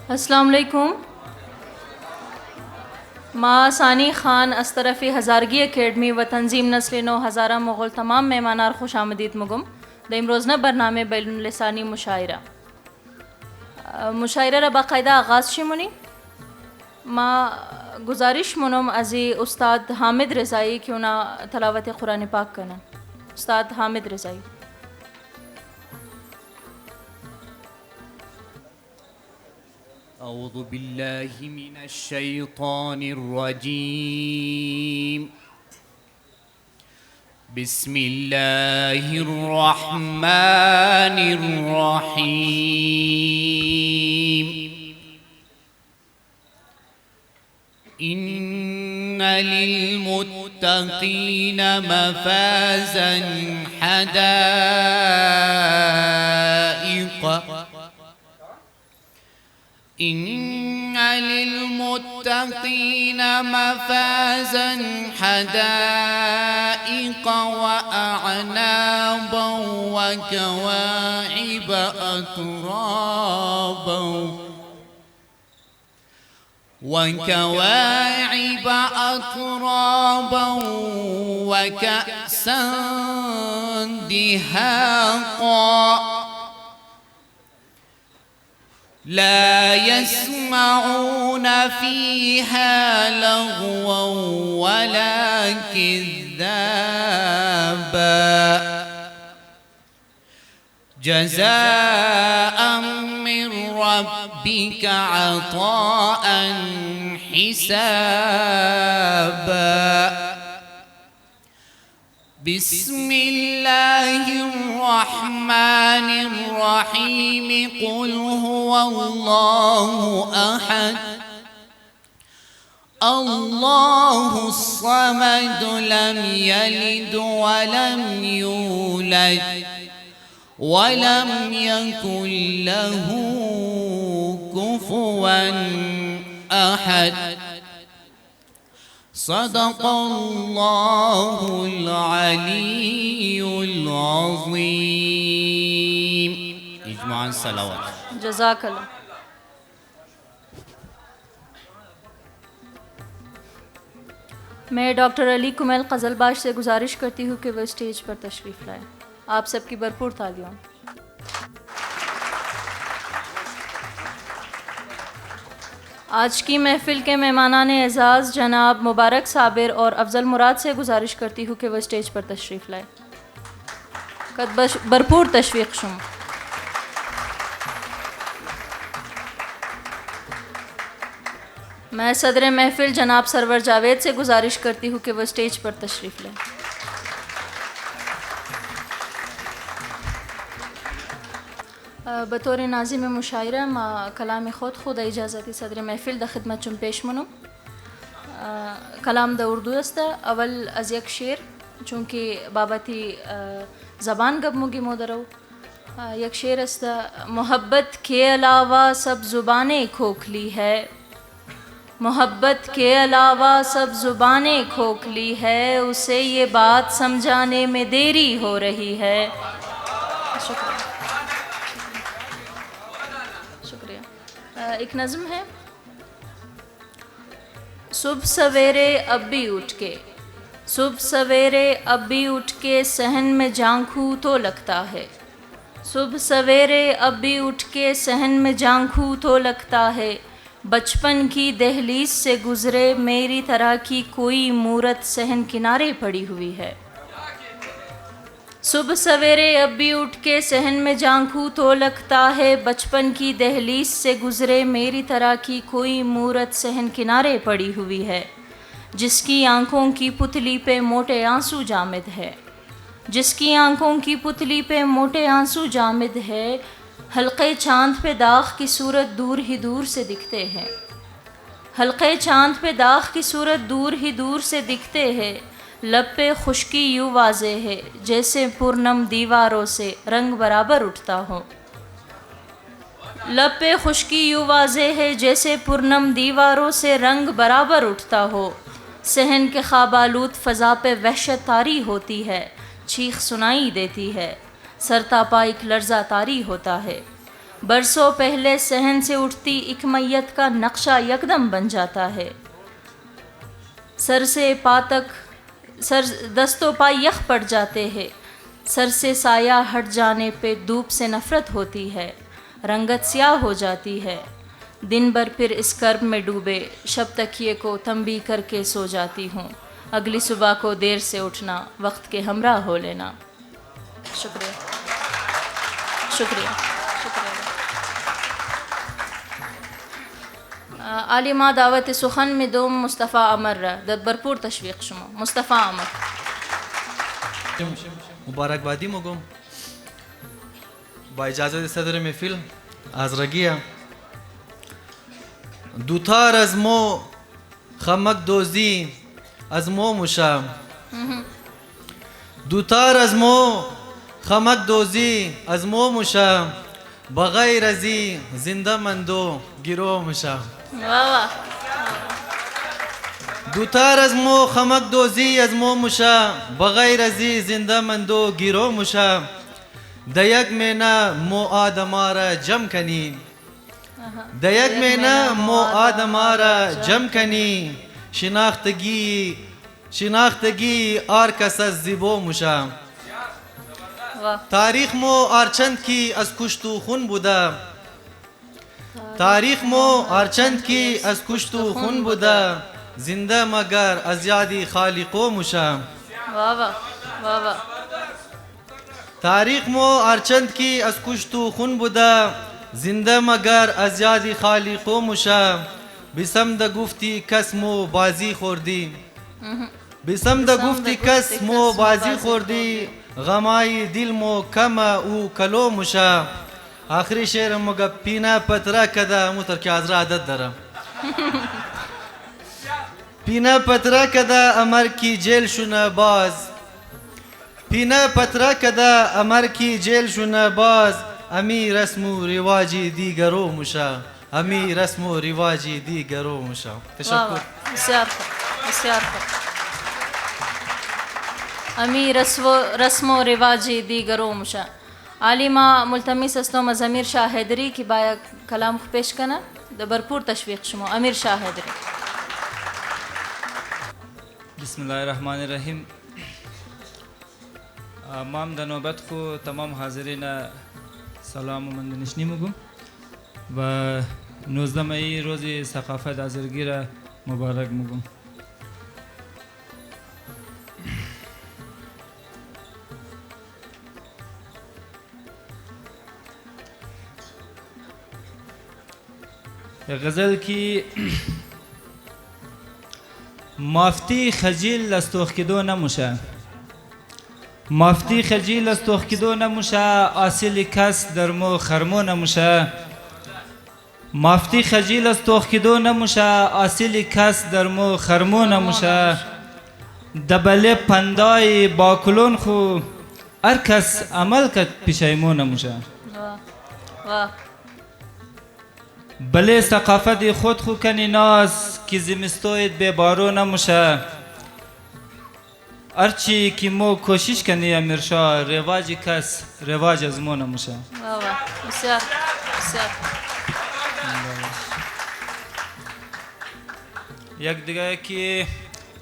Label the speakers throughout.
Speaker 1: السلام علیکم. ما ثانی خان از طرف هزارگی اکیڈمی و تنظیم نسل نو هزارہ مغل تمام مهمانان خوش آمدید مگم در امروزنه برنامه بین اللسانی مشاعره را باقاعده آغاز شمونی. ما گزارش منم از استاد حامد رضایی که اونا تلاوت قرآن پاک کنن. استاد حامد رضایی.
Speaker 2: اعوذ باللہ من الشیطان الرجیم بسم اللہ الرحمن الرحیم ان للمتقین مفازا حدائق إن للمتقين مفازا حدائق وأعنابا وكواعب أترابا وكأسا دهاقا لا يسمعون فيها لغوا ولا كذابا جزاء من ربك عطاء حسابا بسم الله الرحمن الرحيم قل هو الله أحد الله الصمد لم يلد ولم يولد ولم يكن له كفوا أحد صدق اللہ العلی العظیم. اجماعاً صلوات.
Speaker 1: جزاک اللہ. میں ڈاکٹر علی کمیل قزلباش سے گزارش کرتی ہوں کہ وہ اسٹیج پر تشریف لائیں. آپ سب کی بھرپور تالیاں. آج کی محفل کے مہمانان اعزاز جناب مبارک صابر اور افضل مراد سے گزارش کرتی ہوں کہ وہ اسٹیج پر تشریف لائے. بھرپور تشویق شم. میں صدر محفل جناب سرور جاوید سے گزارش کرتی ہوں کہ وہ اسٹیج پر تشریف لائیں. بطور ناظم مشاعرہ ما کلام خود اجازتی صدر محفل دا خدمت چون پیش منم. کلام دا اردو است. اول از یک شعر چونکہ بابتی زبان گب مگی مودرو. یک شعر است. محبت کے علاوہ سب زبانیں کھوکھلی ہے، محبت کے علاوہ سب زبانیں کھوکھلی ہے، اسے یہ بات سمجھانے میں دیری ہو رہی ہے. شکریہ. ایک نظم ہے. صبح سویرے اب بھی اٹھ کے، صبح سویرے اب بھی اٹھ کے صحن میں جھانکوں تو لگتا ہے، صبح سویرے اب بھی اٹھ کے صحن میں جھانکوں تو لگتا ہے، بچپن کی دہلیز سے گزرے میری طرح کی کوئی مورت صحن کنارے پڑی ہوئی ہے. صبح سویرے اب بھی اٹھ کے صحن میں جھانکوں تو لگتا ہے، بچپن کی دہلیز سے گزرے میری طرح کی کوئی مورت صحن کنارے پڑی ہوئی ہے، جس کی آنکھوں کی پتلی پہ موٹے آنسو جامد ہے، جس کی آنکھوں کی پتلی پہ موٹے آنسو جامد ہے، حلقے چاند پہ داغ کی صورت دور ہی دور سے دکھتے ہیں، حلقے چاند پہ داغ کی صورت دور ہی دور سے دکھتے ہیں، لب پہ خشکی یوں واضح ہے جیسے پورنم دیواروں سے رنگ برابر اٹھتا ہو، لب پہ خشکی یوں واضح ہے جیسے پورنم دیواروں سے رنگ برابر اٹھتا ہو، صحن کے خواب آلود فضا پہ وحشت طاری ہوتی ہے، چیخ سنائی دیتی ہے، سر تا پا ایک لرزہ طاری ہوتا ہے، برسوں پہلے صحن سے اٹھتی ایک میت کا نقشہ یکدم بن جاتا ہے. سر سے پا تک دست و پا یخ پڑ جاتے ہیں. سر سے سایہ ہٹ جانے پہ دھوپ سے نفرت ہوتی ہے. رنگت سیاہ ہو جاتی ہے. دن بھر پھر اس کرب میں ڈوبے شب تکیے کو تنبیہ کر کے سو جاتی ہوں. اگلی صبح کو دیر سے اٹھنا وقت کے ہمراہ ہو لینا. شکریہ شکریہ شکریہ. عالمہ دعوت سخن میں دوم مصطفیٰ امر را در برپور تشویق شما مصطفیٰ امر.
Speaker 3: مبارکبادی مگم با اجازه صدر محفل از رگیه دوتار از مو خمک دوزی از مو مشا دوتار از مو خمک دوزی از مو مشا بغیر ازی زنده مندو گیرو مشا. دوتار از مو خمک دوزی از مو مشا بغیر ازی زنده مندو گیرو مشا. دیگ مینا مو آدمارا جم کنی دیگ مینا مو آدمارا جم کنی شناختگی آر کس از زیبو مشا. تاریخ مو آرچند کی از کشت و خون بوده تاریخ مو آرچند کی از کشت و خون بوده زنده مگر از یادی خالقو مشا. تاریخ مو آرچند کی از کشت و خون بوده زنده مگر از یادی خالقو مشا. بسم ده گفتی کس مو بازی خوردی بسم ده گفتی کس مو بازی خوردی غمای دل مو کم او کلو مشا. آخری شعر مگه پینا پترا کده مو ترکی از را عدد دارم پینا پترا کده امر کی جیل شونه باز پینا پترا کده امر کی جیل شونه باز. امی رسم و رواجی دیگرو مشا امی رسم و رواجی دیگرو مشا. تشکر.
Speaker 1: بسیار خوب بسیار خوب. امی رسم و رواجی دیگرو مشا. عالمہ ملتمس استوم از امیر شاہ حیدری کی بایا کلام پیش کنا برپور تشویق شما. امیر شاہ حیدری.
Speaker 4: بسم الله الرحمن الرحیم. مام در نوبت خو تمام حاضرین سلام و مندنشنی مگم و 19 مئی روز ثقافت آذرگی را مبارک مگم. غزل کی مافتی خجیل لستوخ کدو نموشه مافتی خجیل لستوخ کدو نموشه آسیل کس در مو خرمو نموشه مافتی خجیل لستوخ کدو نموشه آسیل کس در مو خرمو نموشه. دبله پندای باکلون خو هر کس عمل کد پیشایمو نموشه. بله ثقافت خود خو کنی ناز که زمستویت به بارو نموشه. ارچی که مو کوشش کنی امیرشا رواج کس رواج از مو نموشه.
Speaker 1: بسیار بسیار.
Speaker 4: یک دیگه که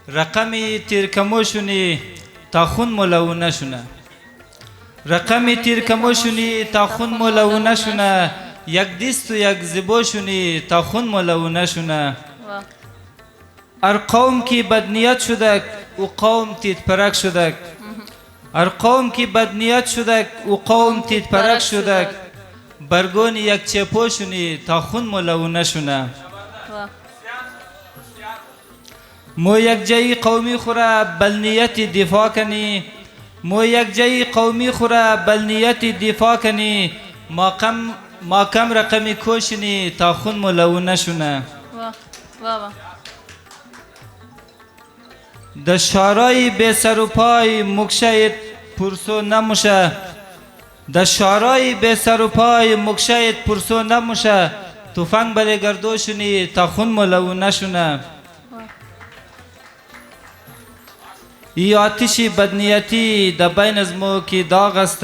Speaker 4: رقمی تیرکمو شونی تا خون مولو نشونه رقمی تیرکمو شونی تا خون مولو نشونه. یک دست و یک زبو شونی تا خون مولو نشونه. ار قوم کی بدنیت شدک او قوم تیت پرک شدک ار قوم کی بدنیت شدک او قوم تیت پرک شدک. برگون یک چپو شونی تا خون مولو نشونه. مو یک جایی قومی خورا بل نیت دفاع کنی مو یک جایی قومی خورا بل نیت دفاع کنی. ما کم رقمی کوشنی تا خون مولو نشونه. د شارای بے سر و پای مکشایت پرسو نموشه د شارای بے سر و پای مکشایت پرسو نموشه. تفنگ بله گردوشنی تا خون مولو نشونه. ای آتشی بدنیتی د بین از مو کی داغ است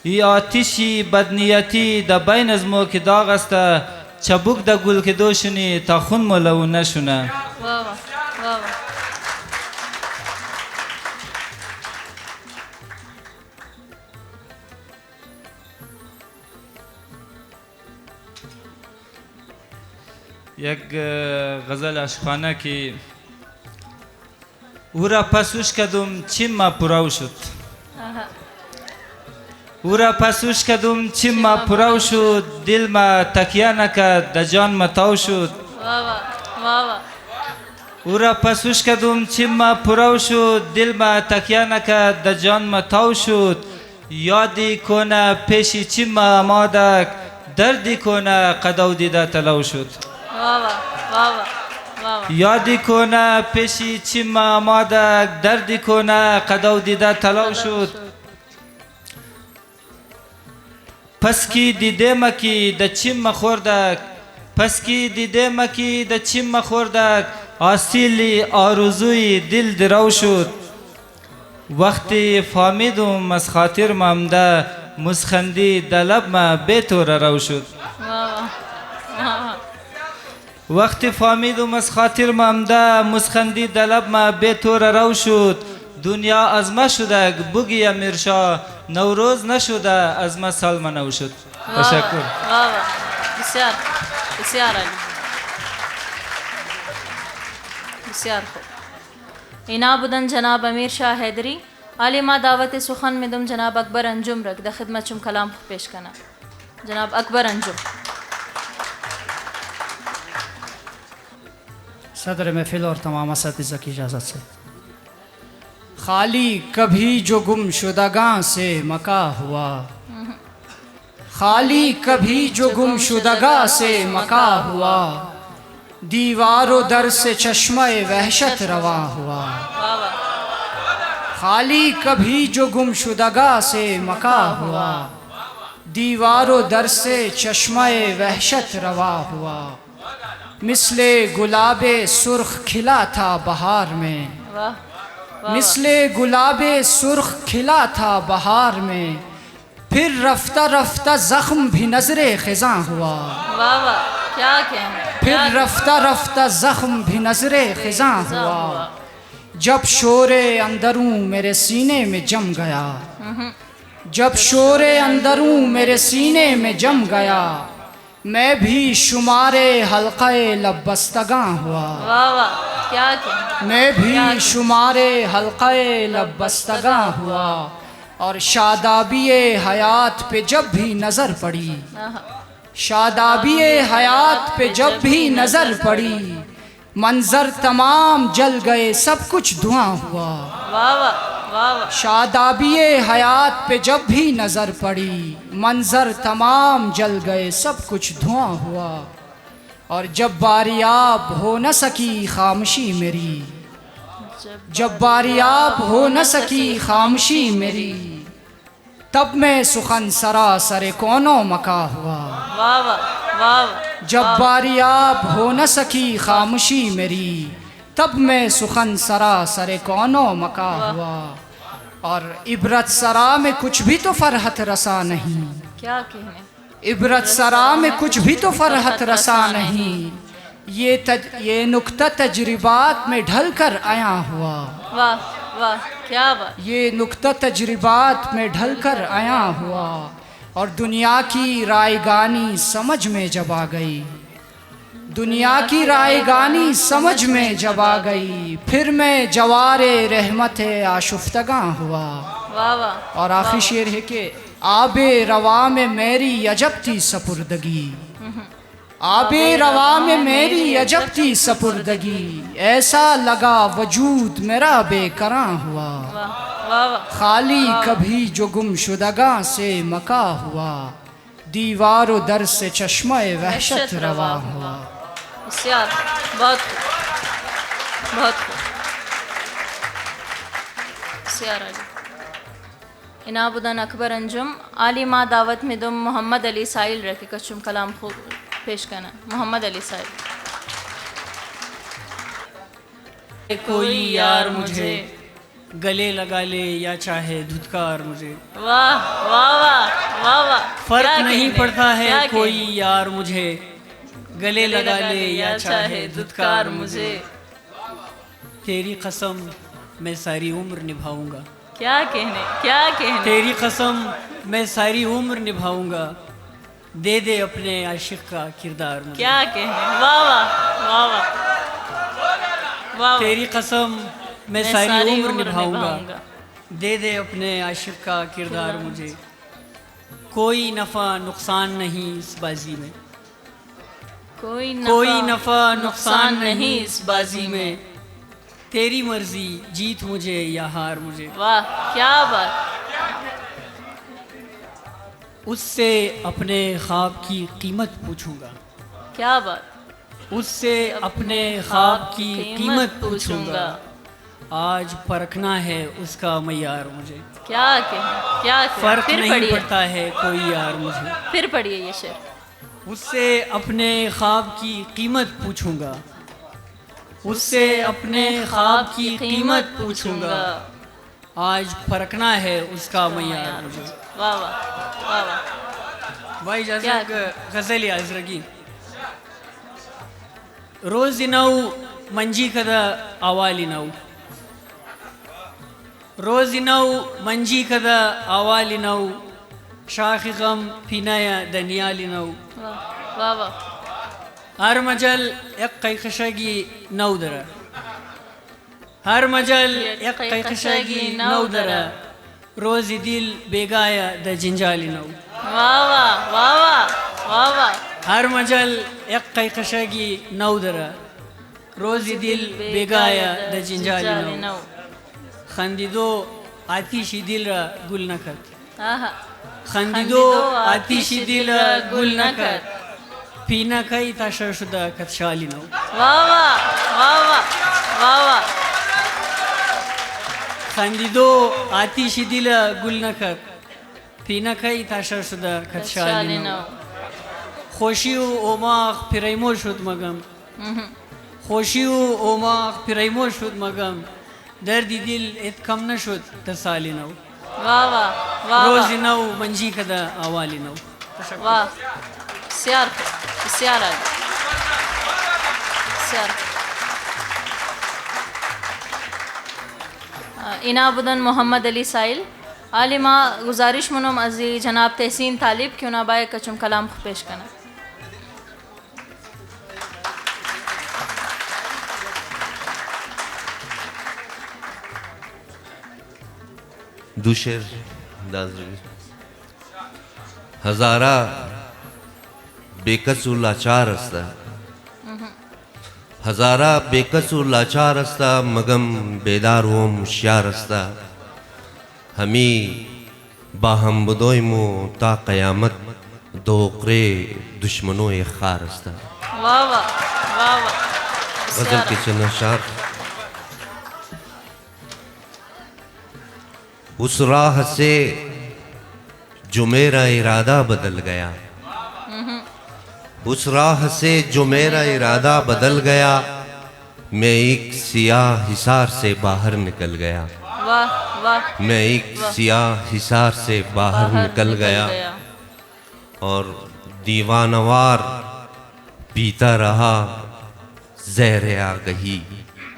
Speaker 4: ای آتشی بدنیتی د بین از مو که داغ است چبوک د گل که دوشنی تا خون مولو نشونه.
Speaker 1: واہ واہ واہ واہ.
Speaker 4: یک غزل عشقانه که او را پسوش کدم چیم ما پراو شد. او را پسوش کدم چیم ما پراو شد، دل ما تکیه نکرد د جان ما تاو شد.
Speaker 1: واہ واہ واہ واہ.
Speaker 4: او را پسوش کدم چیم ما پراو شد، دل ما تکیه نکرد د جان ما تاو شد. یادی کنه پیشی چیم ما آمادک، دردی کنه قدو دیده تلو شد.
Speaker 1: واہ واہ واہ واہ واہ واہ.
Speaker 4: یادی کنه پیشی چیم ما آمادک، دردی کنه قدو دیده تلو شد. پس کی دیده مکی د چیم خوردک، پس کی دیده مکی د چیم خوردک، آسیلی آرزوی دل درو شد. وقتی فهمیدم از خاطر مامده، مسخندی د لب ما بی طور رو شد.
Speaker 1: واہ واہ واہ واہ.
Speaker 4: وقتی فهمیدم از خاطر مامده، مسخندی د لب ما بی طور رو شد. دنیا از ما شدک بگی امیرشاه، نوروز نشده از ما سال نو شد. تشکر.
Speaker 1: واہ واہ. بسیار بسیار عالی. بسیار خوب. اینا بودن جناب امیر شاه حیدری. عالی ما دعوت سخن میدم جناب اکبر انجم رک در خدمت چم کلام پیش کنم. جناب اکبر انجم.
Speaker 5: صدر محفل اور تمام اساتذہ کی اجازت سے. خالی کبھی جو گم شدگاں سے مکا ہوا، خالی کبھی جو گم شدگاں سے مکا ہوا، دیوار و در سے چشمہ وحشت رواں ہوا.
Speaker 1: واہ واہ.
Speaker 5: خالی کبھی جو گم شدگاں سے مکا ہوا، دیوار و در سے چشمہ وحشت رواں ہوا. مثل گلاب سرخ کھلا تھا بہار میں،
Speaker 1: واہ.
Speaker 5: مثل گلاب سرخ کھلا تھا بہار میں، پھر رفتہ رفتہ زخم بھی نظر خزاں ہوا.
Speaker 1: واہ واہ. کیا کہنا.
Speaker 5: پھر رفتہ رفتہ زخم بھی نظر خزاں ہوا. جب شور اندروں میرے سینے میں جم گیا، جب شور اندروں میرے سینے میں جم گیا، میں بھی شمار حلقہ لب بستگاں ہوا.
Speaker 1: واہ واہ. کیا کہنا.
Speaker 5: میں بھی شمار حلقہ لب بستگاں ہوا. اور شادابی حیات پہ جب بھی نظر پڑی، شادابی حیات پہ جب بھی نظر پڑی، منظر تمام جل گئے سب کچھ دھواں ہوا.
Speaker 1: واہ واہ واہ واہ.
Speaker 5: شادابی حیات پہ جب بھی نظر پڑی، منظر تمام جل گئے سب کچھ دھواں ہوا. اور جب باریاب ہو نہ سکی خاموشی میری، جب باریاب ہو نہ سکی خاموشی میری، تب میں سخن سراسر کونوں مکا ہوا.
Speaker 1: واہ واہ واہ واہ.
Speaker 5: جب باریاب ہو نہ سکی خاموشی میری، تب میں سخن سراسر کونوں مکا ہوا. اور عبرت سرا میں کچھ بھی تو فرحت رسا نہیں،
Speaker 1: کیا کہنے.
Speaker 5: عبرت سرا میں کچھ بھی تو فرحت رسا نہیں، یہ نکتہ تجربات میں ڈھل کر آیا ہوا.
Speaker 1: واہ واہ. کیا بات.
Speaker 5: یہ نکتہ تجربات میں ڈھل کر آیا ہوا. اور دنیا کی رائے گانی سمجھ میں جب آ گئی، دنیا کی رائے گانی سمجھ میں جب آ گئی، پھر میں جوار رحمت آشفتگاں ہوا.
Speaker 1: واہ واہ.
Speaker 5: اور آخری شعر ہے کہ آب روا میں میری عجب تھی سپردگی، آب روا میں میری عجب تھی سپردگی، ایسا لگا وجود میرا بے کراں ہوا.
Speaker 1: واہ واہ.
Speaker 5: خالی کبھی جو گم شدگاں سے مکا ہوا، دیوار و در سے چشمہ وحشت رواں ہوا.
Speaker 1: بسیار. بہت خوب. بہت خوب. بسیار عالی. اناب الدین اکبر انجم. عالی ما دعوت میں دم محمد علی سائل رکھے کچھم کلام خوب پیش کرنا. محمد علی سائل.
Speaker 6: کوئی یار مجھے گلے لگا لے یا چاہے دھتکار مجھے.
Speaker 1: واہ واہ واہ. واہ واہ
Speaker 6: فرق
Speaker 1: کیا
Speaker 6: نہیں
Speaker 1: کہنے،
Speaker 6: پڑتا ہے
Speaker 1: کیا
Speaker 6: کوئی
Speaker 1: کہنے۔
Speaker 6: یار مجھے، گلے لگا لے یا چاہے دھتکار مجھے، تیری قسم میں ساری عمر نبھاؤں گا،
Speaker 1: کیا کہنے، کیا کہنے۔
Speaker 6: تیری قسم میں ساری عمر نبھاؤں گا، دے دے اپنے عاشق کا کردار مجھے،
Speaker 1: کیا کہنے، واہ واہ واہ واہ واہ،
Speaker 6: تیری قسم میں
Speaker 1: میں
Speaker 6: ساری عمر نبھاؤں گا،
Speaker 1: گا۔
Speaker 6: دے دے اپنے عاشق کا کردار مجھے، کوئی نفع نقصان نہیں اس بازی میں،
Speaker 1: کوئی
Speaker 6: نفع نقصان نہیں اس بازی میں، تیری مرضی جیت مجھے یا ہار مجھے،
Speaker 1: واہ کیا بات،
Speaker 6: اس سے اپنے خواب کی قیمت پوچھوں گا،
Speaker 1: کیا بات،
Speaker 6: اس سے اپنے خواب کی قیمت پوچھوں گا، آج پرکھنا ہے اس کا معیار مجھے،
Speaker 1: کیا کہنے، کیا کہنے۔
Speaker 6: فرق
Speaker 1: پھر
Speaker 6: نہیں
Speaker 1: پڑھیے،
Speaker 6: پڑتا ہے کوئی یار مجھے،
Speaker 1: پھر پڑھیے یہ شعر۔
Speaker 6: اس سے اپنے خواب کی قیمت پوچھوں گا، اس سے اپنے خواب کی قیمت پوچھوں گا، آج پرکھنا ہے اس کا معیار مجھے۔
Speaker 1: واہ واہ واہ واہ،
Speaker 6: بھائی
Speaker 1: کیا
Speaker 6: جازق غزل یاد رگی روز نو منجی کدا آوالی نو، روز نو منجی کدا آوالی نو، شاخ غم پینایا دنیالی نو،
Speaker 1: واہ واہ،
Speaker 6: ہر مجل یک قیقشگی نو درہ، ہر مجل یک قیقشگی نو درہ، روز دل بیگایا د جنجالی نو،
Speaker 1: واہ واہ واہ واہ واہ واہ،
Speaker 6: ہر مجل یک قیقشگی نو درہ، روز دل بیگایا د جنجالی نو، خندیدو آتیشی دل را گل نکرد،
Speaker 1: آہا،
Speaker 6: خندیدو آتیشی دل را گل نکرد، پینا کئی تاشر شدہ کتشالی نو،
Speaker 1: واہ واہ واہ واہ واہ واہ،
Speaker 6: خندیدو آتیشی دل را گل نکرد، پینا کئی تاشر شدہ کتشالی نو، خوشی و اوماق پیریمو شد مگم، خوشی و اوماق پیریمو شد مگم، دردی دل ات کم نشد تسالی نو،
Speaker 1: واہ واہ واہ
Speaker 6: روزی
Speaker 1: واہ،
Speaker 6: نو منجی کدا آوالی نو۔
Speaker 1: واہ، بسیار بسیار عالی، بسیار۔ اینا بدن محمد علی سائل عالمہ گزارش منم ازی جناب تحسین طالب کیوں نہ بائے کچم کلام پیش کرنا۔
Speaker 7: دوشر ہزارہ بے کس و لاچار استا، ہزارہ بے کس و لاچار استا، مگم بیدار و مشیار استا، ہمی باہم بدوئمو تا قیامت دوقرے دشمنوں خار استا۔
Speaker 1: واہ واہ واہ واہ،
Speaker 7: غزل کے چند اشعار۔ اس راہ سے جو میرا ارادہ بدل گیا، اس راہ سے جو میرا ارادہ بدل گیا، میں ایک سیاہ حصار سے باہر نکل گیا،
Speaker 1: واہ واہ،
Speaker 7: میں ایک سیاہ حصار سے باہر نکل گیا، اور دیوانوار پیتا رہا زہر آگہی،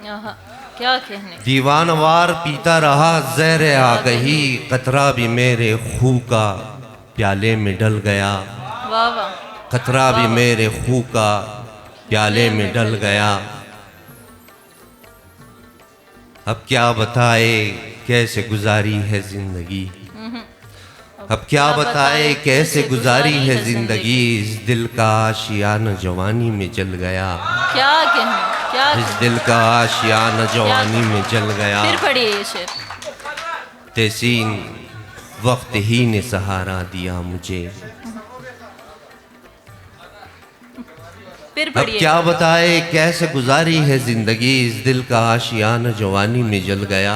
Speaker 1: آہا، کیا کہنے،
Speaker 7: دیوانوار پیتا رہا زہر آگہی، قطرہ بھی میرے خون کا پیالے میں ڈل گیا،
Speaker 1: واہ واہ،
Speaker 7: قطرہ بھی میرے خون کا پیالے میں ڈل گیا، اب کیا بتائے کیسے گزاری ہے زندگی، اب کیا بتائے کیسے گزاری ہے زندگی، اس دل کا آشیانہ جوانی میں جل گیا،
Speaker 1: کیا کہنے، کیا
Speaker 7: اس
Speaker 1: کہنے۔
Speaker 7: دل کا آشیانہ جوانی میں جل گیا،
Speaker 1: پھر پڑھیے یہ شعر۔
Speaker 7: تحسین وقت ہی نے سہارا دیا مجھے،
Speaker 1: پھر
Speaker 7: اب
Speaker 1: پڑھیے۔
Speaker 7: کیا بتائے کیسے گزاری ہے زندگی، اس دل کا آشیانہ جوانی میں جل گیا،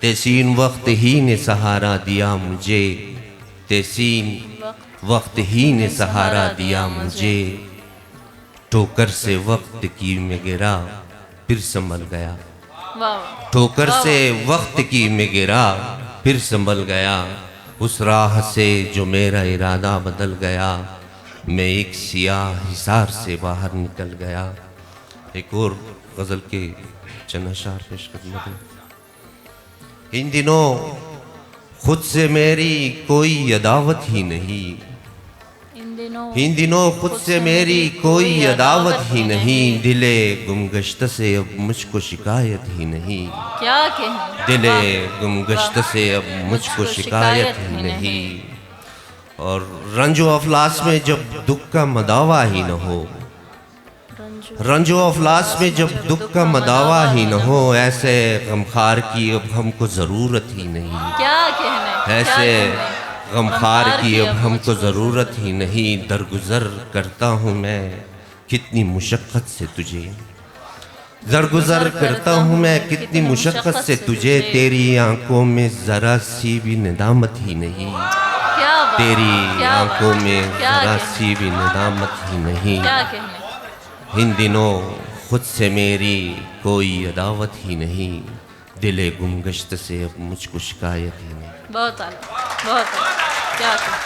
Speaker 7: تحسین وقت ہی نے سہارا دیا مجھے، تحسین وقت ہی نے سہارا دیا مجھے، ٹھوکر سے وقت کی میں گرا پھر سنبھل گیا،
Speaker 1: واہ واہ،
Speaker 7: ٹھوکر سے وقت کی میں گرا پھر سنبھل گیا، اس راہ سے جو میرا ارادہ بدل گیا، میں ایک سیاہ حصار سے باہر نکل گیا۔ ایک اور غزل کے چند اشعار پیش خدمت ہے۔ ان دنوں خود سے میری کوئی عداوت ہی نہیں، ان دنوں خود سے میری کوئی عداوت ہی نہیں، دل گم گشتہ سے اب مجھ کو شکایت ہی نہیں،
Speaker 1: کیا کہیں،
Speaker 7: دل گم گشتہ سے اب مجھ کو شکایت ہی نہیں۔ اور رنج و افلاس میں جب دکھ کا مداوا ہی نہ ہو، رنج و افلاس میں جب دکھ کا مداوا ہی نہ ہو، ایسے غمخوار کی اب ہم کو ضرورت ہی نہیں،
Speaker 1: کیا کہنے،
Speaker 7: ایسے غمخوار کی اب ہم کو ضرورت ہی نہیں۔ درگزر کرتا ہوں میں کتنی مشقت سے تجھے، درگزر کرتا ہوں میں کتنی مشقت سے تجھے، تیری آنکھوں میں ذرا سی بھی ندامت ہی نہیں، تیری آنکھوں میں ذرا سی بھی ندامت ہی نہیں۔
Speaker 1: کیا کہنے،
Speaker 7: ان دنوں خود سے میری کوئی عداوت ہی نہیں، دل گم گشت سے اب مجھ کو شکایت ہی نہیں۔
Speaker 1: بہت اعلیٰ، بہت اعلیٰ، کیا کہنے۔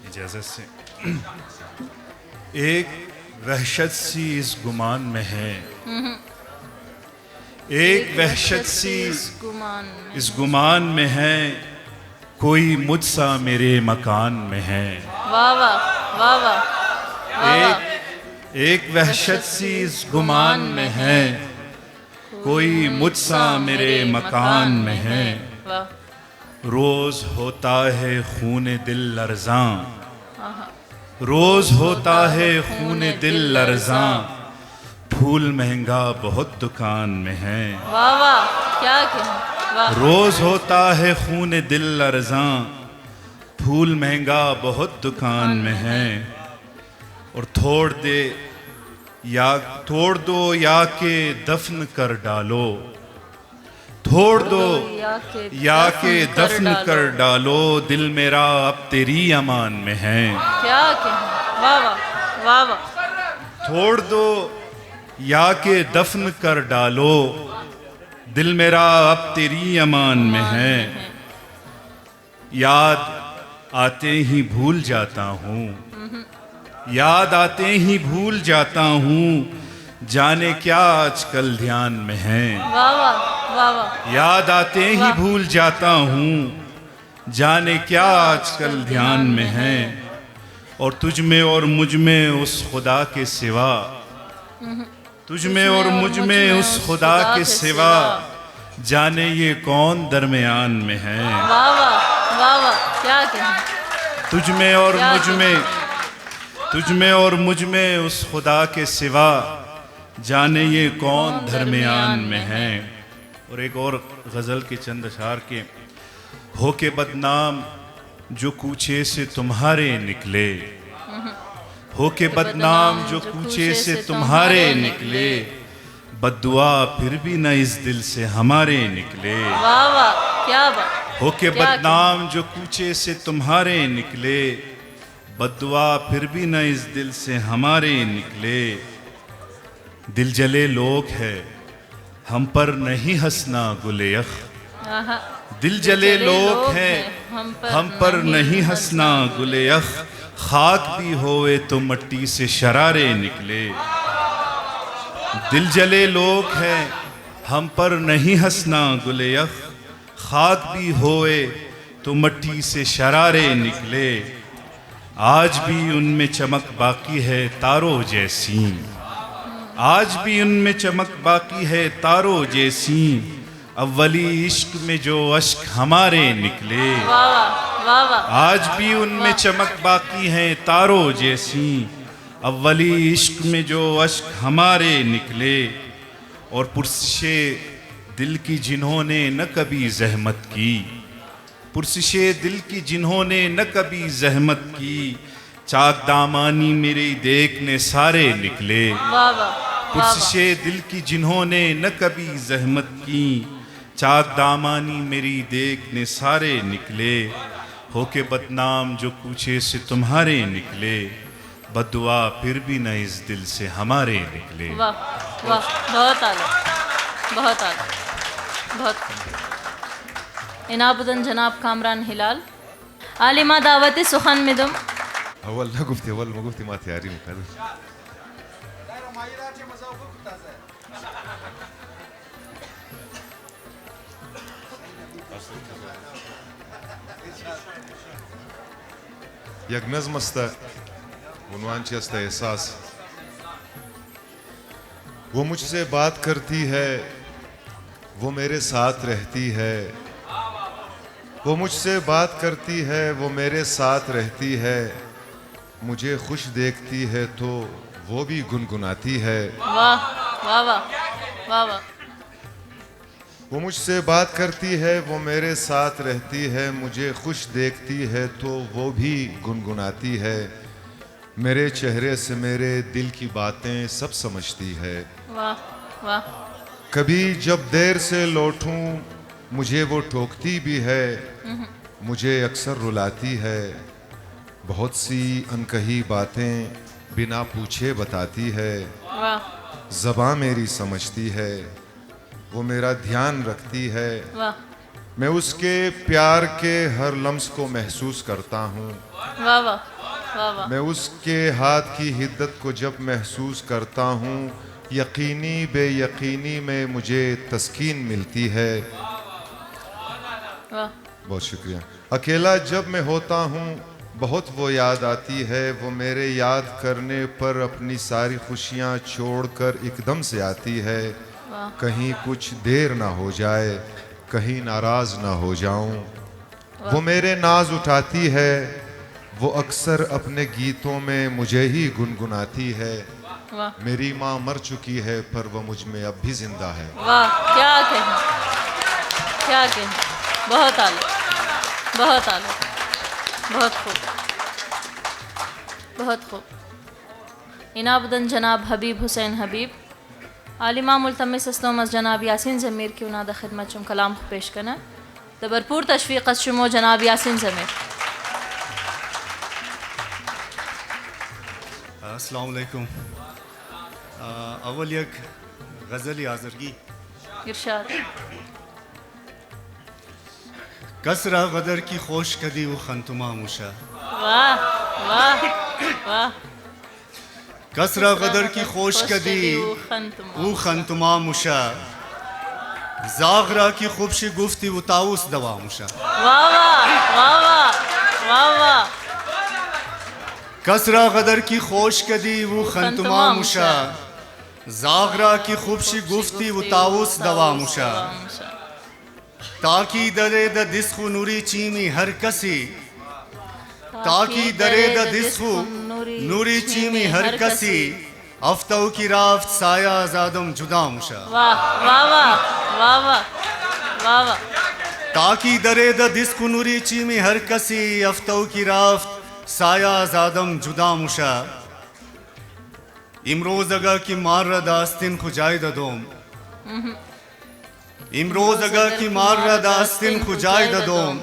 Speaker 8: اجازت سے ایک وحشت سی اس گمان میں ہے، ایک وحشت سی اس گمان میں ہے، کوئی مجھ سا میرے مکان میں ہے۔
Speaker 1: واہ واہ واہ واہ،
Speaker 8: ایک وحشت سی اس گمان میں ہے، کوئی مجھ سا میرے مکان میں ہے۔ روز ہوتا ہے خون دل لرزاں، روز ہوتا ہے خون دل لرزاں، پھول مہنگا بہت دکان میں ہے۔
Speaker 1: واہ واہ، کیا کہیں، واہ،
Speaker 8: روز ہوتا ہے خون دل لرزاں، پھول مہنگا بہت دکان میں ہے۔ اور توڑ دو یا کہ دفن کر ڈالو، توڑ دو یا کہ دفن کر ڈالو، دل میرا اب تیری امان میں ہے۔
Speaker 1: کیا کہیں، واہ واہ واہ واہ،
Speaker 8: توڑ دو یا کہ دفن کر ڈالو، دل میرا اب تیری امان میں ہے۔ یاد آتے ہی بھول جاتا ہوں، یاد آتے ہی بھول جاتا ہوں، جانے کیا آج کل دھیان میں ہے۔
Speaker 1: واہ واہ واہ واہ،
Speaker 8: یاد آتے ہی بھول جاتا ہوں، جانے کیا آج کل دھیان میں ہے۔ اور تجھ میں اور مجھ میں اس خدا کے سوا، تجھ میں اور مجھ میں اس خدا کے سوا، جانے یہ کون درمیان میں ہے۔
Speaker 1: واہ واہ واہ واہ، کیا کہیں،
Speaker 8: تجھ میں اور مجھ میں، تجھ میں اور مجھ میں اس خدا کے سوا، جانے یہ کون درمیان میں ہے۔ اور ایک اور غزل کے چند اشعار کے، ہو کے بدنام جو کوچے سے تمہارے نکلے، ہو کے بدنام جو کوچے سے تمہارے نکلے، بد دعا پھر بھی نہ اس دل سے ہمارے نکلے۔
Speaker 1: واہ واہ، کیا بات،
Speaker 8: ہو کے بدنام جو کوچے سے تمہارے نکلے، بد دعا پھر بھی نہ اس دل سے ہمارے نکلے۔ دل جلے لوگ ہے ہم پر نہیں ہنسنا گل یخ، دل جلے لوگ ہیں ہم پر نہیں ہنسنا گل یخ، خاک بھی ہوئے تو مٹی سے شرارے نکلے۔ دل جلے لوگ ہیں ہم پر نہیں ہنسنا گل یخ، خاک بھی ہوئے تو مٹی سے شرارے نکلے۔ آج بھی ان میں چمک باقی ہے تاروں جیسی، آج بھی ان میں چمک باقی ہے تاروں جیسی، اولی عشق میں جو اشک ہمارے نکلے۔ آج بھی ان میں چمک باقی ہے تاروں جیسی، اولی عشق میں جو اشک ہمارے نکلے۔ اور پرسش دل کی جنہوں نے نہ کبھی زحمت کی، پرسش دل کی جنہوں نے نہ کبھی زحمت کی، چاک دامانی میری دیکھنے سارے نکلے۔ پرسش دل کی جنہوں نے نہ کبھی زحمت کی، چاک دامانی میری دیکھنے سارے نکلے۔ ہو کے بدنام جو کوچے سے تمہارے نکلے، بد دعا پھر بھی نہ اس دل سے ہمارے نکلے۔
Speaker 1: واہ واہ، بہت اعلیٰ، بہت اعلیٰ۔ بہت انابدن جناب کامران هلال. عالمہ دعوت سخن مدم.
Speaker 9: اول لا قفتي اول ما قفتي ما تياري مقدر یک نظم است عنوان چی است احساس. وہ مجھ سے بات کرتی ہے وہ میرے ساتھ رہتی ہے. وہ مجھ سے بات کرتی ہے وہ میرے ساتھ رہتی ہے. مجھے خوش دیکھتی ہے تو وہ بھی گنگناتی ہے.
Speaker 1: واہ واہ واہ واہ واہ.
Speaker 9: وہ مجھ سے بات کرتی ہے وہ میرے ساتھ رہتی ہے. مجھے خوش دیکھتی ہے تو وہ بھی گنگناتی ہے. میرے چہرے سے میرے دل کی باتیں سب سمجھتی ہے.
Speaker 1: واہ واہ.
Speaker 9: کبھی جب دیر سے لوٹوں مجھے وہ ٹوکتی بھی ہے. مجھے اکثر رلاتی ہے. بہت سی انکہی باتیں بنا پوچھے بتاتی ہے.
Speaker 1: واہ
Speaker 9: زباں میری سمجھتی ہے. وہ میرا دھیان رکھتی ہے.
Speaker 1: واہ
Speaker 9: میں اس کے پیار کے ہر لمس کو محسوس کرتا ہوں.
Speaker 1: واہ واہ واہ واہ.
Speaker 9: میں اس کے ہاتھ کی حدت کو جب محسوس کرتا ہوں یقینی بے یقینی میں مجھے تسکین ملتی ہے.
Speaker 1: واہ.
Speaker 9: بہت شکریہ. اکیلا جب میں ہوتا ہوں بہت وہ یاد آتی ہے. وہ میرے یاد کرنے پر اپنی ساری خوشیاں چھوڑ کر ایک دم سے آتی ہے. کہیں کچھ دیر نہ ہو جائے کہیں ناراض نہ ہو جاؤں. وہ میرے ناز اٹھاتی ہے. وہ اکثر اپنے گیتوں میں مجھے ہی گنگناتی ہے.
Speaker 1: واہ
Speaker 9: میری ماں مر چکی ہے پر وہ مجھ میں اب بھی زندہ ہے.
Speaker 1: واہ. کیا کہیں کیا کہیں. بہت اعلیٰ بہت اعلیٰ. بہت خوب بہت خوب. انابدن جناب حبیب حسین حبیب. عالمہ ملتمس اسلام از جناب یاسین ضمیر کی اناد خدمت چم کلام پیش کنه. د بھرپور تشویق از شما جناب یاسین ضمیر.
Speaker 10: السلام علیکم. اول یک غزلی آزرگی.
Speaker 1: ارشاد.
Speaker 10: کسرا غدر کی خوش کدی و خنتما موشا.
Speaker 1: واہ واہ واہ.
Speaker 10: کسرا غدر کی خوش کدی او خنتما موشا. زاغرا کی خوبشی گفتی و تاوس دوا موشا.
Speaker 1: واہ واہ واہ واہ واہ واہ.
Speaker 10: کسرا غدر کی خوش کدی و خنتما موشا. زاغرا کی خوبشی گفتی و تاوس دوا موشا. تاکی درے دا دسخو نوری چیمی ہر کسی. تاکی درے دا دسخو نوری چیمی ہر کسی. افتو کی رافت سایہ آزادم جدا موشا.
Speaker 1: واہ واہ واہ واہ واہ واہ واہ.
Speaker 10: تاکی درے دا دسخو نوری چیمی ہر کسی. افتو کی رافت سایہ آزادم جدا موشا. امروز اگا کی مار را داستن خجای دا دوم. امروز اگا کی مار را داستن خجای دا دوم.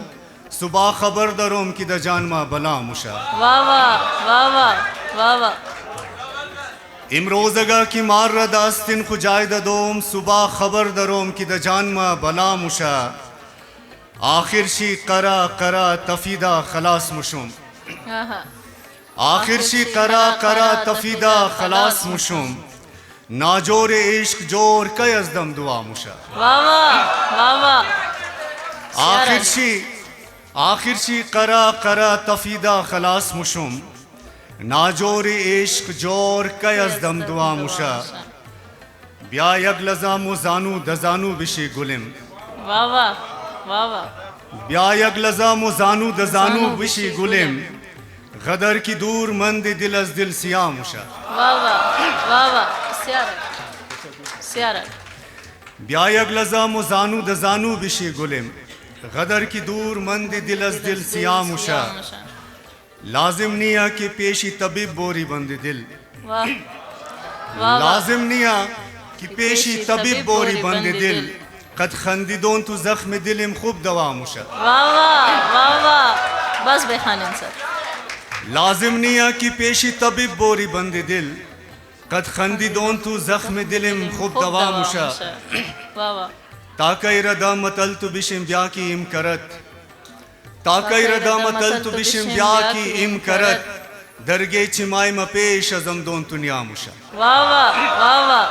Speaker 10: صبح خبر دروم کی دا جان ما بلا موشا.
Speaker 1: واہ واہ واہ واہ واہ واہ.
Speaker 10: امروز اگا کی مار را داستن خجای دا دوم. صبح خبر دروم کی دا جان ما بلا موشا. آخر شی قرا قرا تفیدہ خلاص مشم. آخر شی قرا قرا تفیدہ خلاص مشم. ناجور عشق جور کئی از دم دعا موشا.
Speaker 1: واہ واہ واہ واہ.
Speaker 10: آخر شی قرا قرا تفیدہ خلاص مشم. ناجور عشق جور کئی از دم دعا موشا. بیا یک لزام و زانو دزانو بشی گلم.
Speaker 1: واہ واہ واہ واہ.
Speaker 10: بیا یک لزام و زانو دزانو بشی گلم. غدر کی دور مند دل از دل سیاہ موشا.
Speaker 1: واہ واہ واہ واہ. سیارہ سیارہ.
Speaker 10: بیا یک لزام و زانو دزانو بشی گلم. غدر کی دور مند دل از دل سیاہ موشا. لازم نیا کہ پیشی طبیب بوری بند دل.
Speaker 1: واہ واہ.
Speaker 10: لازم نیا کہ پیشی طبیب بوری بند دل. قد خندیدون تو زخم دلم خوب دوا موشا.
Speaker 1: واہ واہ واہ واہ. بس بے خانم سر.
Speaker 10: لازم نیا کی پیشی طبیب بوری بند دل. قد خندیدون تو زخم دلم خوب دوا موشا.
Speaker 1: واہ واہ.
Speaker 10: تاکہ ردا متل تو بشم بیا کی ام کرت تاکہ ردا متل تو بشم بیا کی ام کرت درگے چمائی مپیش ازم دون دنیا مشا.
Speaker 1: واہ واہ واہ واہ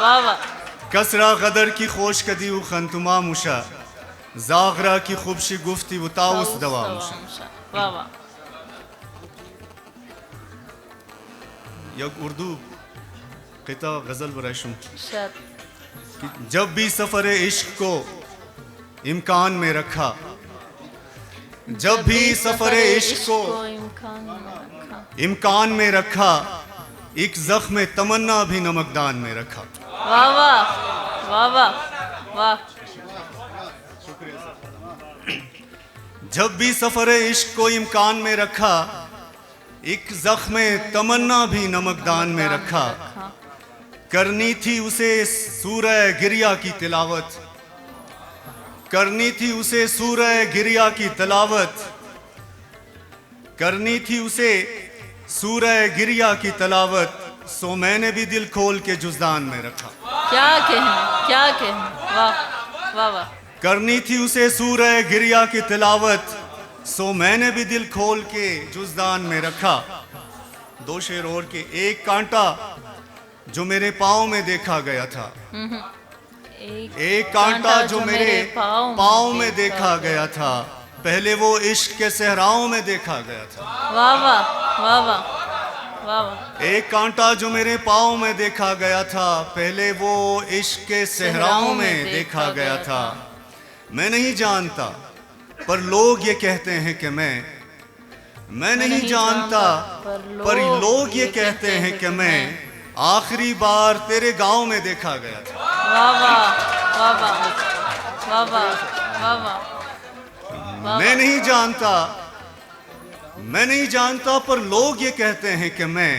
Speaker 1: واہ واہ.
Speaker 10: کسرا غدر کی خوش کدی و خنتما مشا زاغرا کی خوبشی گفتی و تاؤس دوا مشا.
Speaker 1: واہ واہ.
Speaker 10: یک اردو قطع غزل برائشوں.
Speaker 1: شاید
Speaker 10: جب بھی سفر عشق کو امکان میں رکھا جب بھی سفر عشق کو امکان میں رکھا ایک زخم تمنا بھی نمکدان میں رکھا.
Speaker 1: واہ واہ واہ واہ واہ.
Speaker 10: جب بھی سفر عشق کو امکان میں رکھا ایک زخم تمنا بھی نمکدان میں رکھا. کرنی تھی اسے سورہ گریا کی تلاوت کرنی تھی اسے سورہ گریا کی تلاوت کرنی تھی اسے سورہ گریا کی تلاوت سو میں نے بھی دل کھول کے جزدان میں رکھا.
Speaker 1: کیا کہنا کیا کہنا. واہ واہ واہ.
Speaker 10: کرنی تھی اسے سورہ گریا کی تلاوت سو میں نے بھی دل کھول کے جزدان میں رکھا. دو شعر اور کے. ایک کانٹا جو میرے پاؤں میں دیکھا گیا تھا ایک کانٹا جو میرے پاؤں میں دیکھا گیا تھا پہلے وہ عشق کے صحراؤں میں دیکھا گیا تھا.
Speaker 1: واہ واہ واہ واہ واہ واہ.
Speaker 10: ایک کانٹا جو میرے پاؤں میں دیکھا گیا تھا پہلے وہ عشق کے صحراؤں میں دیکھا گیا تھا. میں نہیں جانتا پر لوگ یہ کہتے ہیں کہ میں نہیں جانتا پر لوگ یہ کہتے ہیں کہ میں آخری بار تیرے گاؤں میں دیکھا گیا تھا.
Speaker 1: واہ واہ واہ واہ واہ واہ واہ.
Speaker 10: میں نہیں جانتا پر لوگ یہ کہتے ہیں کہ میں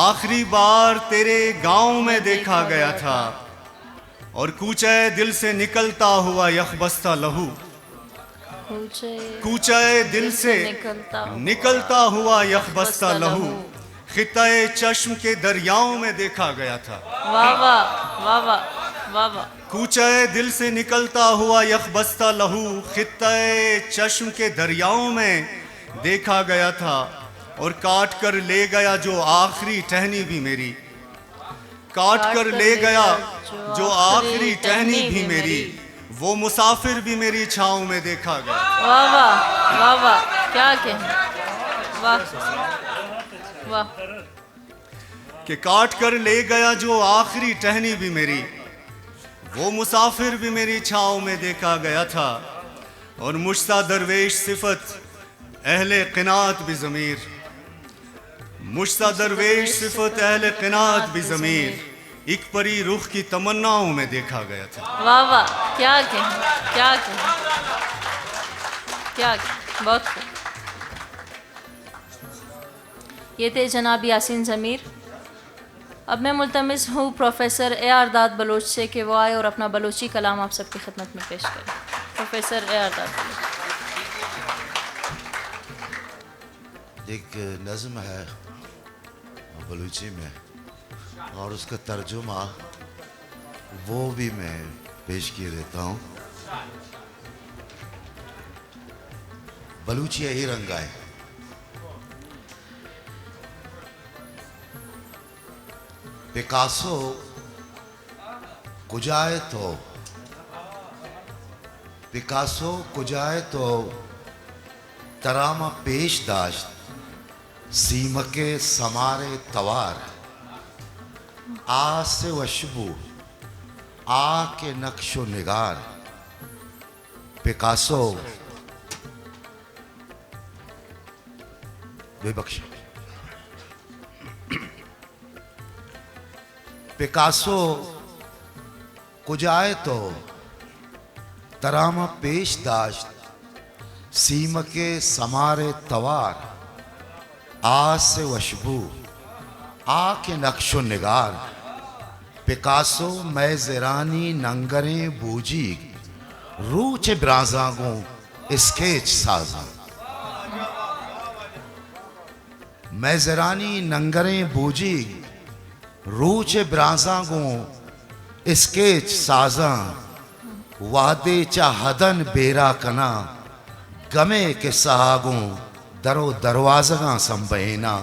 Speaker 10: آخری بار تیرے گاؤں میں دیکھا گیا تھا. اور کوچے دل سے نکلتا ہوا یخبستہ لہو کوچے دل سے نکلتا ہوا یخبستہ لہو خطۂ چشم کے دریاؤں میں دیکھا گیا تھا.
Speaker 1: واہ واہ واہ واہ واہ واہ.
Speaker 10: کوچے دل سے نکلتا ہوا یخبستہ لہو خطۂ چشم کے دریاؤں میں دیکھا گیا تھا. اور کاٹ کر لے گیا جو آخری ٹہنی بھی میری کاٹ کر لے گیا جو آخری ٹہنی بھی میری وہ مسافر بھی میری چھاؤں میں دیکھا گیا.
Speaker 1: واہ واہ واہ واہ. کیا کہنا. واہ واہ.
Speaker 10: کہ کاٹ کر لے گیا جو آخری ٹہنی بھی میری وہ مسافر بھی میری چھاؤں میں دیکھا گیا تھا. اور مجھسا درویش صفت اہل قناعت بھی ضمیر مجھسا درویش صفت اہل قناعت بھی ضمیر ایک پری رخ کی تمناؤں میں دیکھا گیا تھا.
Speaker 1: واہ واہ. کیا کہنا کیا کہنا کیا کہنا. بہت خوب. یہ تھے جناب یاسین ضمیر. اب میں ملتمس ہوں پروفیسر اے آر داد بلوچ سے کہ وہ آئے اور اپنا بلوچی کلام آپ سب کی خدمت میں پیش کریں. پروفیسر اے آر داد بلوچ.
Speaker 11: ایک نظم ہے بلوچی میں اور اس کا ترجمہ وہ بھی میں پیش کیے دیتا ہوں. بلوچی یہی رنگ آئے. پکاسو کجائے تو ترامہ پیش داشت سیمک سمار توار آس وشبو آ کے نقش و نگار. پکاسو بے بخش پکاسو کجائے تو ترامہ پیش داشت سیمک سمار توار آس وشبو آ کے نقش و نگار. پکاسو میں زرانی ننگریں بوجی روچ برازاگوں اسکیچ سازاں. میں زرانی ننگریں بوجی روچ برازاگوں اسکیچ سازاں وعدے چا ہدن بیرا کنا گمے کے سہاگوں درو دروازگاں سنبھینا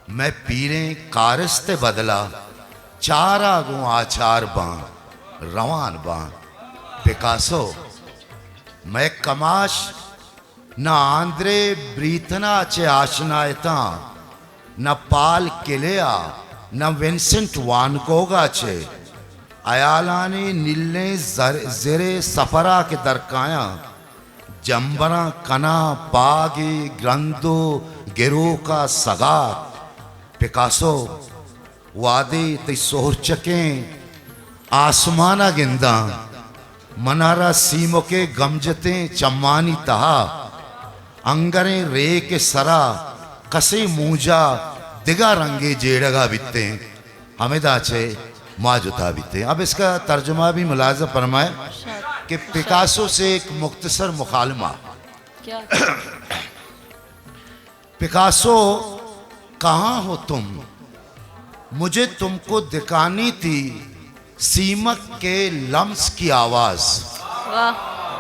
Speaker 11: میں پیریں کارستے بدلا چار آگوں آچار باں روان باں پکاسو میں کماش نہ آندرے بریتنا چے آشنایتاں نہ پال کلیا نہ وینسنٹ وان گوگا چے ایالانی نلنے زرے سفرا کے درکایاں جمبراں کنا باغی گرندو گرو کا سگات پکاسو وادی تی سہر چکیں آسمانہ گنداں منارہ سیموں کے گمجتیں چمانی تہا انگریں رے کے سرا کسے موجا دگا رنگے جیڑگا بیتے ہمیں داچے ماجتا بیتے. اب اس کا ترجمہ بھی ملاحظہ فرمائے کہ پکاسو سے ایک مختصر مکالمہ. پکاسو کہاں ہو تم؟ مجھے تم کو دکھانی تھی سیمک کے لمس کی آواز.
Speaker 1: واہ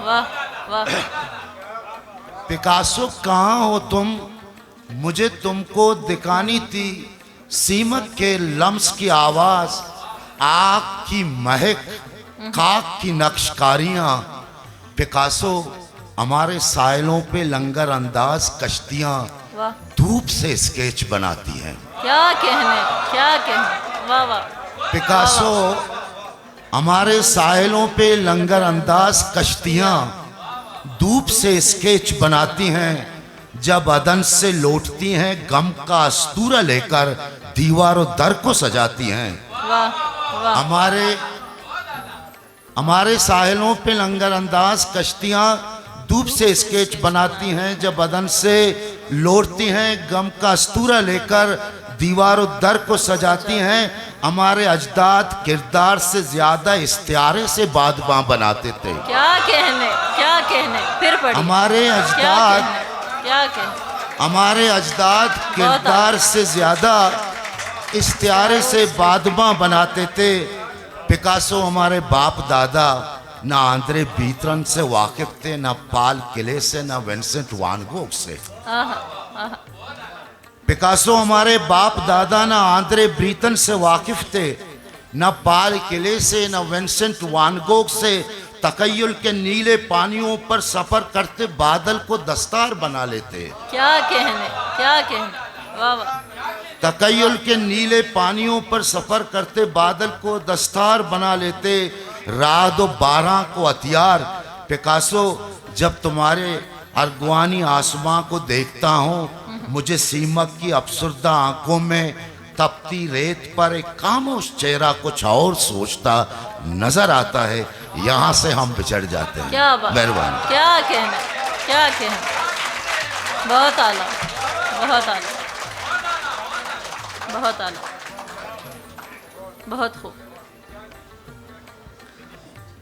Speaker 1: واہ واہ.
Speaker 11: پکاسو کہاں ہو تم؟ مجھے تم کو دکھانی تھی سیمک کے لمس کی آواز. آگ کی مہک، خاک کی نقش کاریاں. پکاسو ہمارے ساحلوں پہ لنگر انداز کشتیاں دھوپ سے اسکیچ بناتی ہیں.
Speaker 1: کیا کہنے، کیا کہنے. واہ واہ.
Speaker 11: پکاسو ہمارے ساحلوں پہ لنگر انداز کشتیاں دھوپ سے اسکیچ بناتی ہیں. جب عدن سے لوٹتی ہیں غم کا استورہ لے کر دیوار و در کو سجاتی ہیں. ہمارے ساحلوں پہ لنگر انداز کشتیاں دھوپ سے اسکیچ بناتی ہیں. جب عدن سے لوٹتی ہیں غم کا استورہ لے کر دیوار و در کو سجاتی ہیں. ہمارے اجداد کردار سے زیادہ استعارے سے بادباں بناتے تھے.
Speaker 1: کیا کہنے، کیا کہنے. پھر پڑھی.
Speaker 11: ہمارے اجداد کردار سے زیادہ استعارے سے بادباں بناتے تھے. پکاسو ہمارے باپ دادا نہ آندرے بیترن سے واقف تھے، نہ پال کلے سے، نہ وینسنٹ وان گوگ سے. پکاسو ہمارے باپ دادا نہ آندرے بریتن سے واقف تھے، نہ پال کلے سے، نہ وینسنٹ وان گوگ سے. تخیل کے نیلے پانیوں پر سفر کرتے بادل کو دستار بنا لیتے.
Speaker 1: کیا کہنے، کیا کہنے. واہ واہ.
Speaker 11: تخیل کے نیلے پانیوں پر سفر کرتے بادل کو دستار بنا لیتے. رعد و باران کو ہتھیار. پکاسو جب تمہارے ارغوانی آسمان کو دیکھتا ہوں مجھے سیمک کی افسردہ آنکھوں میں تپتی ریت پر ایک خاموش چہرہ کچھ اور سوچتا نظر آتا ہے. یہاں سے ہم بچڑ جاتے ہیں.
Speaker 1: کیا بات.
Speaker 11: مہربانی.
Speaker 1: کیا کہنا، کیا کہنا. بہت اعلیٰ، بہت اعلیٰ، بہت اعلیٰ، بہت خوب.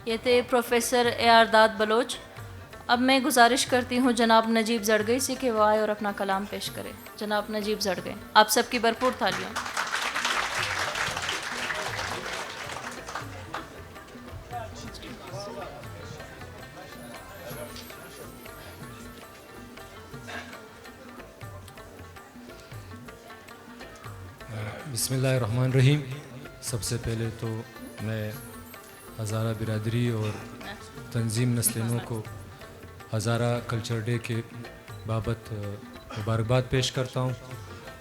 Speaker 1: یہ تھے پروفیسر اے آر داد بلوچ. اب میں گزارش کرتی ہوں جناب نجیب زڑگئی سے کہ وہ آئے اور اپنا کلام پیش کرے. جناب نجیب زڑگئی، آپ سب کی بھرپور تالیاں.
Speaker 12: بسم اللہ الرحمن الرحیم. سب سے پہلے تو میں ہزارہ برادری اور تنظیم نسل نو کو ہزارہ کلچر ڈے کے بابت مبارکباد پیش کرتا ہوں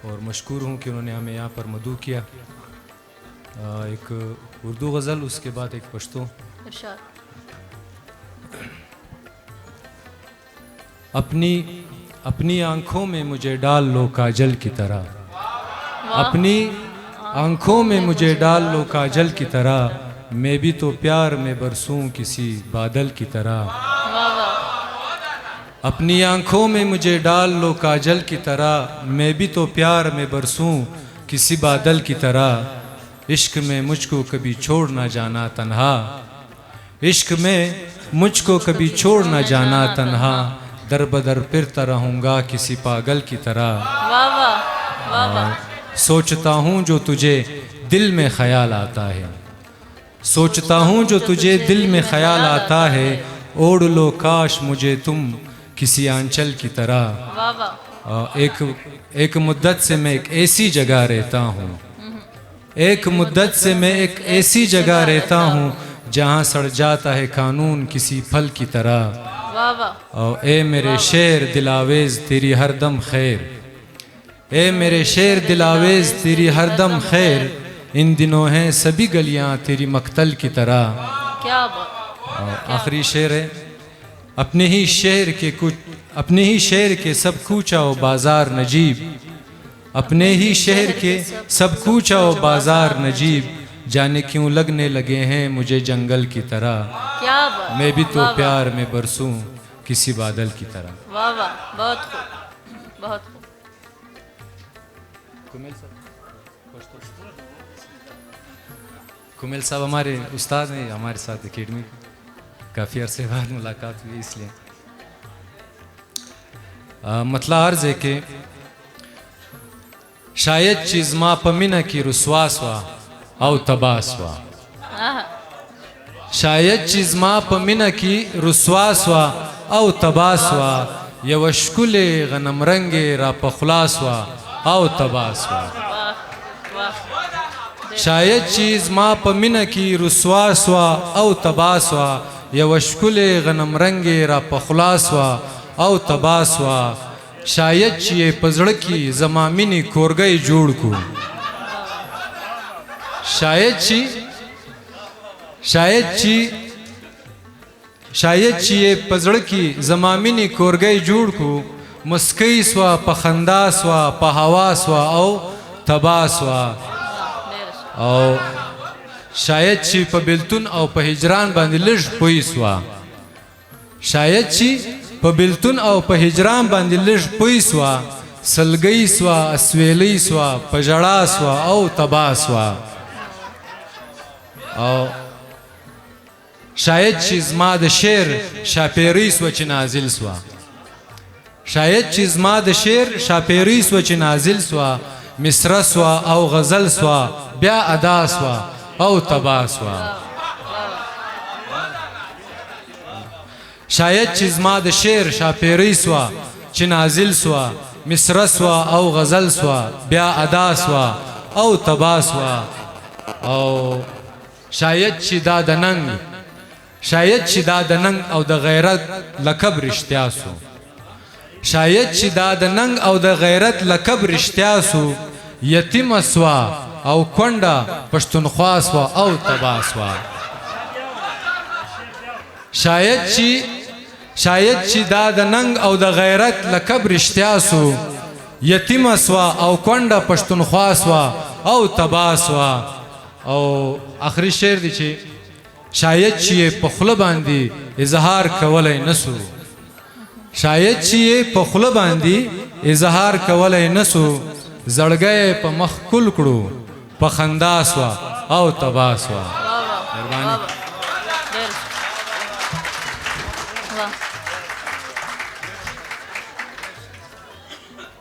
Speaker 12: اور مشکور ہوں کہ انہوں نے ہمیں یہاں پر مدعو کیا. ایک اردو غزل، اس کے بعد ایک پشتو. اپنی آنکھوں میں مجھے ڈال لو کاجل کی طرح. اپنی آنکھوں میں مجھے ڈال لو کاجل کی طرح. میں بھی تو پیار میں برسوں کسی بادل کی طرح. اپنی آنکھوں میں مجھے ڈال لو کاجل کی طرح. میں بھی تو پیار میں برسوں کسی بادل کی طرح. عشق میں مجھ کو کبھی چھوڑ نہ جانا تنہا. عشق میں مجھ کو کبھی چھوڑ نہ جانا تنہا. در بدر پھرتا رہوں گا کسی پاگل کی طرح. سوچتا ہوں جو تجھے دل میں خیال آتا ہے. سوچتا ہوں جو تجھے دل میں خیال آتا ہے، اوڑھ لو کاش مجھے تم کسی آنچل کی طرح۔ ایک مدت سے میں ایک ایسی جگہ رہتا ہوں، ایک مدت سے میں ایک ایسی جگہ رہتا ہوں جہاں سڑ جاتا ہے قانون کسی پھل کی طرح۔ اے میرے شعر دل آویز تیری ہر دم خیر، اے میرے شعر دل آویز تیری ہر دم خیر، ان دنوں ہیں سبھی گلیاں تیری مقتل کی طرح۔ آخری شعر ہے، اپنے ہی شہر کے سب کوچہ و بازار نجیب، اپنے ہی شہر کے سب کوچہ و بازار نجیب، جانے کیوں لگنے لگے ہیں مجھے جنگل کی طرح، میں بھی تو پیار میں برسوں کسی بادل کی طرح۔
Speaker 1: واہ واہ، بہت خوب، بہت خوب۔
Speaker 12: کمیل صاحب ہمارے استاد ہیں، ہمارے ساتھ اکیڈمی کافی عرصے بعد ملاقات ہوئی، اس لیے مطلع عرض ہے کہ شاید چیز ما پمینہ کی رسوا سوا او تباہ سوا، شاید چیز ما پمینہ کی رسوا سوا او تباہ سوا، یو اشکل غنم رنگ را پخلا سوا او تباہ سوا، شاید چیز ما پمینہ کی رسوا سوا او تباہ سوا، یو اشکل غنم رنگ را پخلا سوا او تباہ سوا، شاید چیئے پزڑکی زمامینی کورگئی جوڑ کو، شاید چیئے پزڑکی زمامینی کورگئی جوڑ کو، مسکئی سوا پخندا سوا پہوا سوا او تباہ سوا، او شاید چی پا بلتون او پا ہجران باندی لج پوئی سوا، شاید چی پا بلتون او پا ہجران باندی لج پوئی سوا، سلگئی سوا اسویلی سوا پجڑا سوا او تباہ سوا، او شاید چی زما د شیر شاپیری سوا چی نازل سوا، شاید چی زما د شیر شاپیری سوا چی نازل سوا، مصرع سوا او غزل سوا بیا ادا سوا او تباہ سوا، شاید چی زما د شیر شاپیری سوا چی نازل سوا، مصرع سوا او غزل سوا بیا ادا سوا او تباہ سوا، او شاید چی دا دننگ، شاید چی دا دننگ او دا غیرت لکب رشتیا سو، شاید چی دا دننگ او دا غیرت لکب رشتیا سو، یتیم سوا او کنڈا پشتونخوا سوا او تباہ سوا، شاید چی دا دننگ او دا غیرت لکب رشتیا سو، یتیم سوا او کنڈا پشتونخوا سوا او تباہ سوا، او آخری شعر دی چی شاید چیئے پخل باندی اظہار کولی نسو، شاید چیئے پخل باندی اظہار کولی نسو، زڑگئے پا مخ کل کڑو پا خندا سوا او تباہ سوا۔ مہربانی۔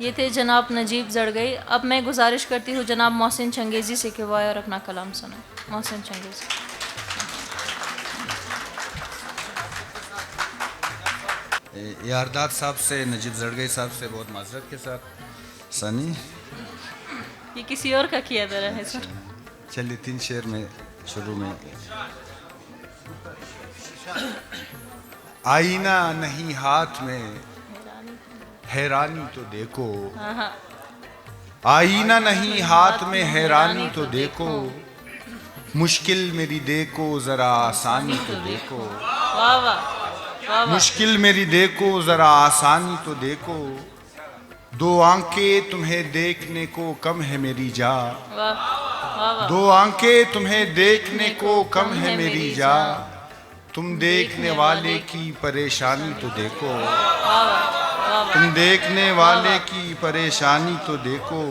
Speaker 1: یہ تھے جناب نجیب زڑگئی۔ اب میں گزارش کرتی ہوں جناب محسن چنگیزی سے کہ وہ آئے اور اپنا کلام سنائیں۔ محسن چنگیزی۔
Speaker 13: یارداد صاحب سے، نجیب زڑگئی صاحب سے بہت معذرت کے ساتھ سنی،
Speaker 1: یہ کسی اور کا کیا طرح ہے سر۔
Speaker 13: چلیے 3 شعر میں شروع میں۔ آئینہ نہیں ہاتھ میں حیرانی تو دیکھو، آئینہ نہیں ہاتھ میں حیرانی تو دیکھو، مشکل میری دیکھو ذرا آسانی تو دیکھو، مشکل میری دیکھو ذرا آسانی تو دیکھو، 2 آنکھیں تمہیں دیکھنے کو کم ہے میری جا، 2 آنکھیں تمہیں دیکھنے کو کم ہے میری جا، تم دیکھنے والے کی پریشانی تو دیکھو، تم دیکھنے والے کی پریشانی تو دیکھو،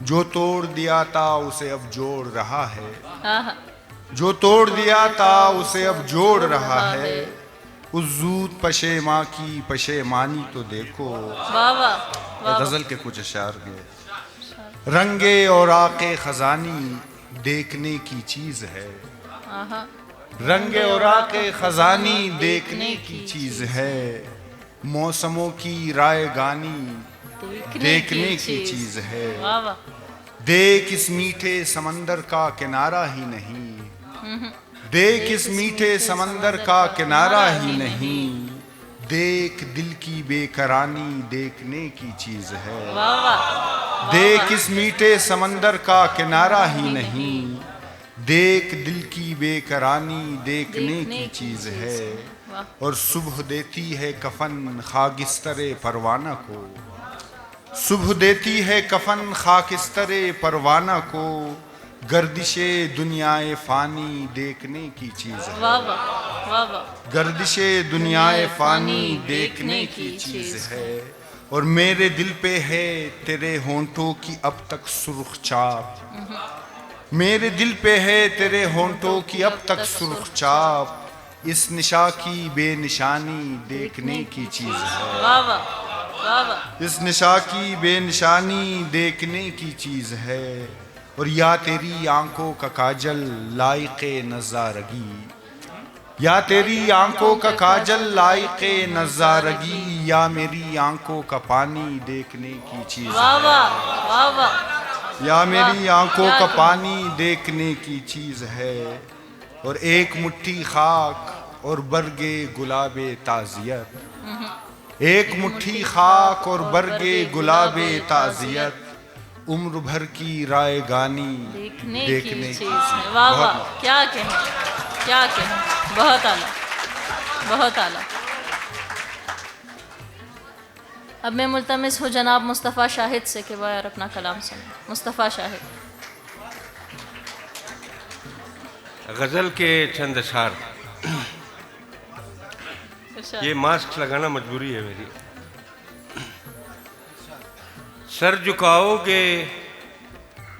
Speaker 13: جو توڑ دیا تھا اسے اب جوڑ رہا ہے، جو توڑ دیا تھا اسے اب جوڑ رہا ہے، اس زود پشیماں کی پشیمانی تو دیکھو۔ غزل کے کچھ اشعار گئے۔ رنگے اور آنکھیں خزانی دیکھنے کی چیز ہے،
Speaker 1: آہا
Speaker 13: رنگ اوراق خزانی دیکھنے کی چیز ہے، موسموں کی رائے گانی دیکھنے کی چیز ہے،
Speaker 1: واہ واہ
Speaker 13: دیکھ اس میٹھے سمندر کا کنارہ ہی نہیں، دیکھ اس میٹھے سمندر کا کنارہ ہی نہیں، دیکھ دل کی بے قرانی دیکھنے کی چیز ہے،
Speaker 1: واہ واہ
Speaker 13: دیکھ اس میٹھے سمندر کا کنارہ ہی نہیں، دیکھ دل کی بے قرانی دیکھنے کی چیز ہے، اور صبح دیتی ہے کفن خاکستر پروانہ کو، صبح دیتی ہے کفن خاکستر پروانہ کو، گردش دنیا فانی دیکھنے کی چیز ہے،
Speaker 1: واہ واہ واہ واہ
Speaker 13: گردش دنیا فانی دیکھنے کی چیز ہے، اور میرے دل پہ ہے تیرے ہونٹوں کی اب تک سرخ چاپ، میرے دل پہ ہے تیرے ہونٹوں کی اب تک سرخ چاپ، اس نشا کی بے نشانی دیکھنے کی چیز ہے،
Speaker 1: واہ واہ واہ واہ
Speaker 13: اس نشا کی بے نشانی دیکھنے کی چیز ہے، اور یا تیری آنکھوں کا کاجل لائق نظارگی، یا تیری آنکھوں کا کاجل لائق نظارگی، یا میری آنکھوں کا پانی دیکھنے کی چیز
Speaker 1: واہ
Speaker 13: ہے،
Speaker 1: واہ واہ واہ
Speaker 13: یا میری آنکھوں کا پانی دیکھنے کی چیز ہے، اور ایک مٹھی خاک اور برگے گلاب تعزیت، ایک مٹھی خاک اور برگے گلاب تعزیت، عمر بھر کی رائے گانی
Speaker 1: دیکھنے کی چیز ہے، واہ واہ کیا کہیں کیا کہیں، بہت اعلیٰ بہت اعلیٰ۔ اب میں ملتمس ہوں جناب مصطفیٰ شاہد سے کہ وہ یار اپنا کلام سنیں۔ مصطفیٰ شاہد۔
Speaker 14: غزل کے چند اشعار۔ یہ ماسک لگانا مجبوری ہے میری۔ سر جھکاؤ گے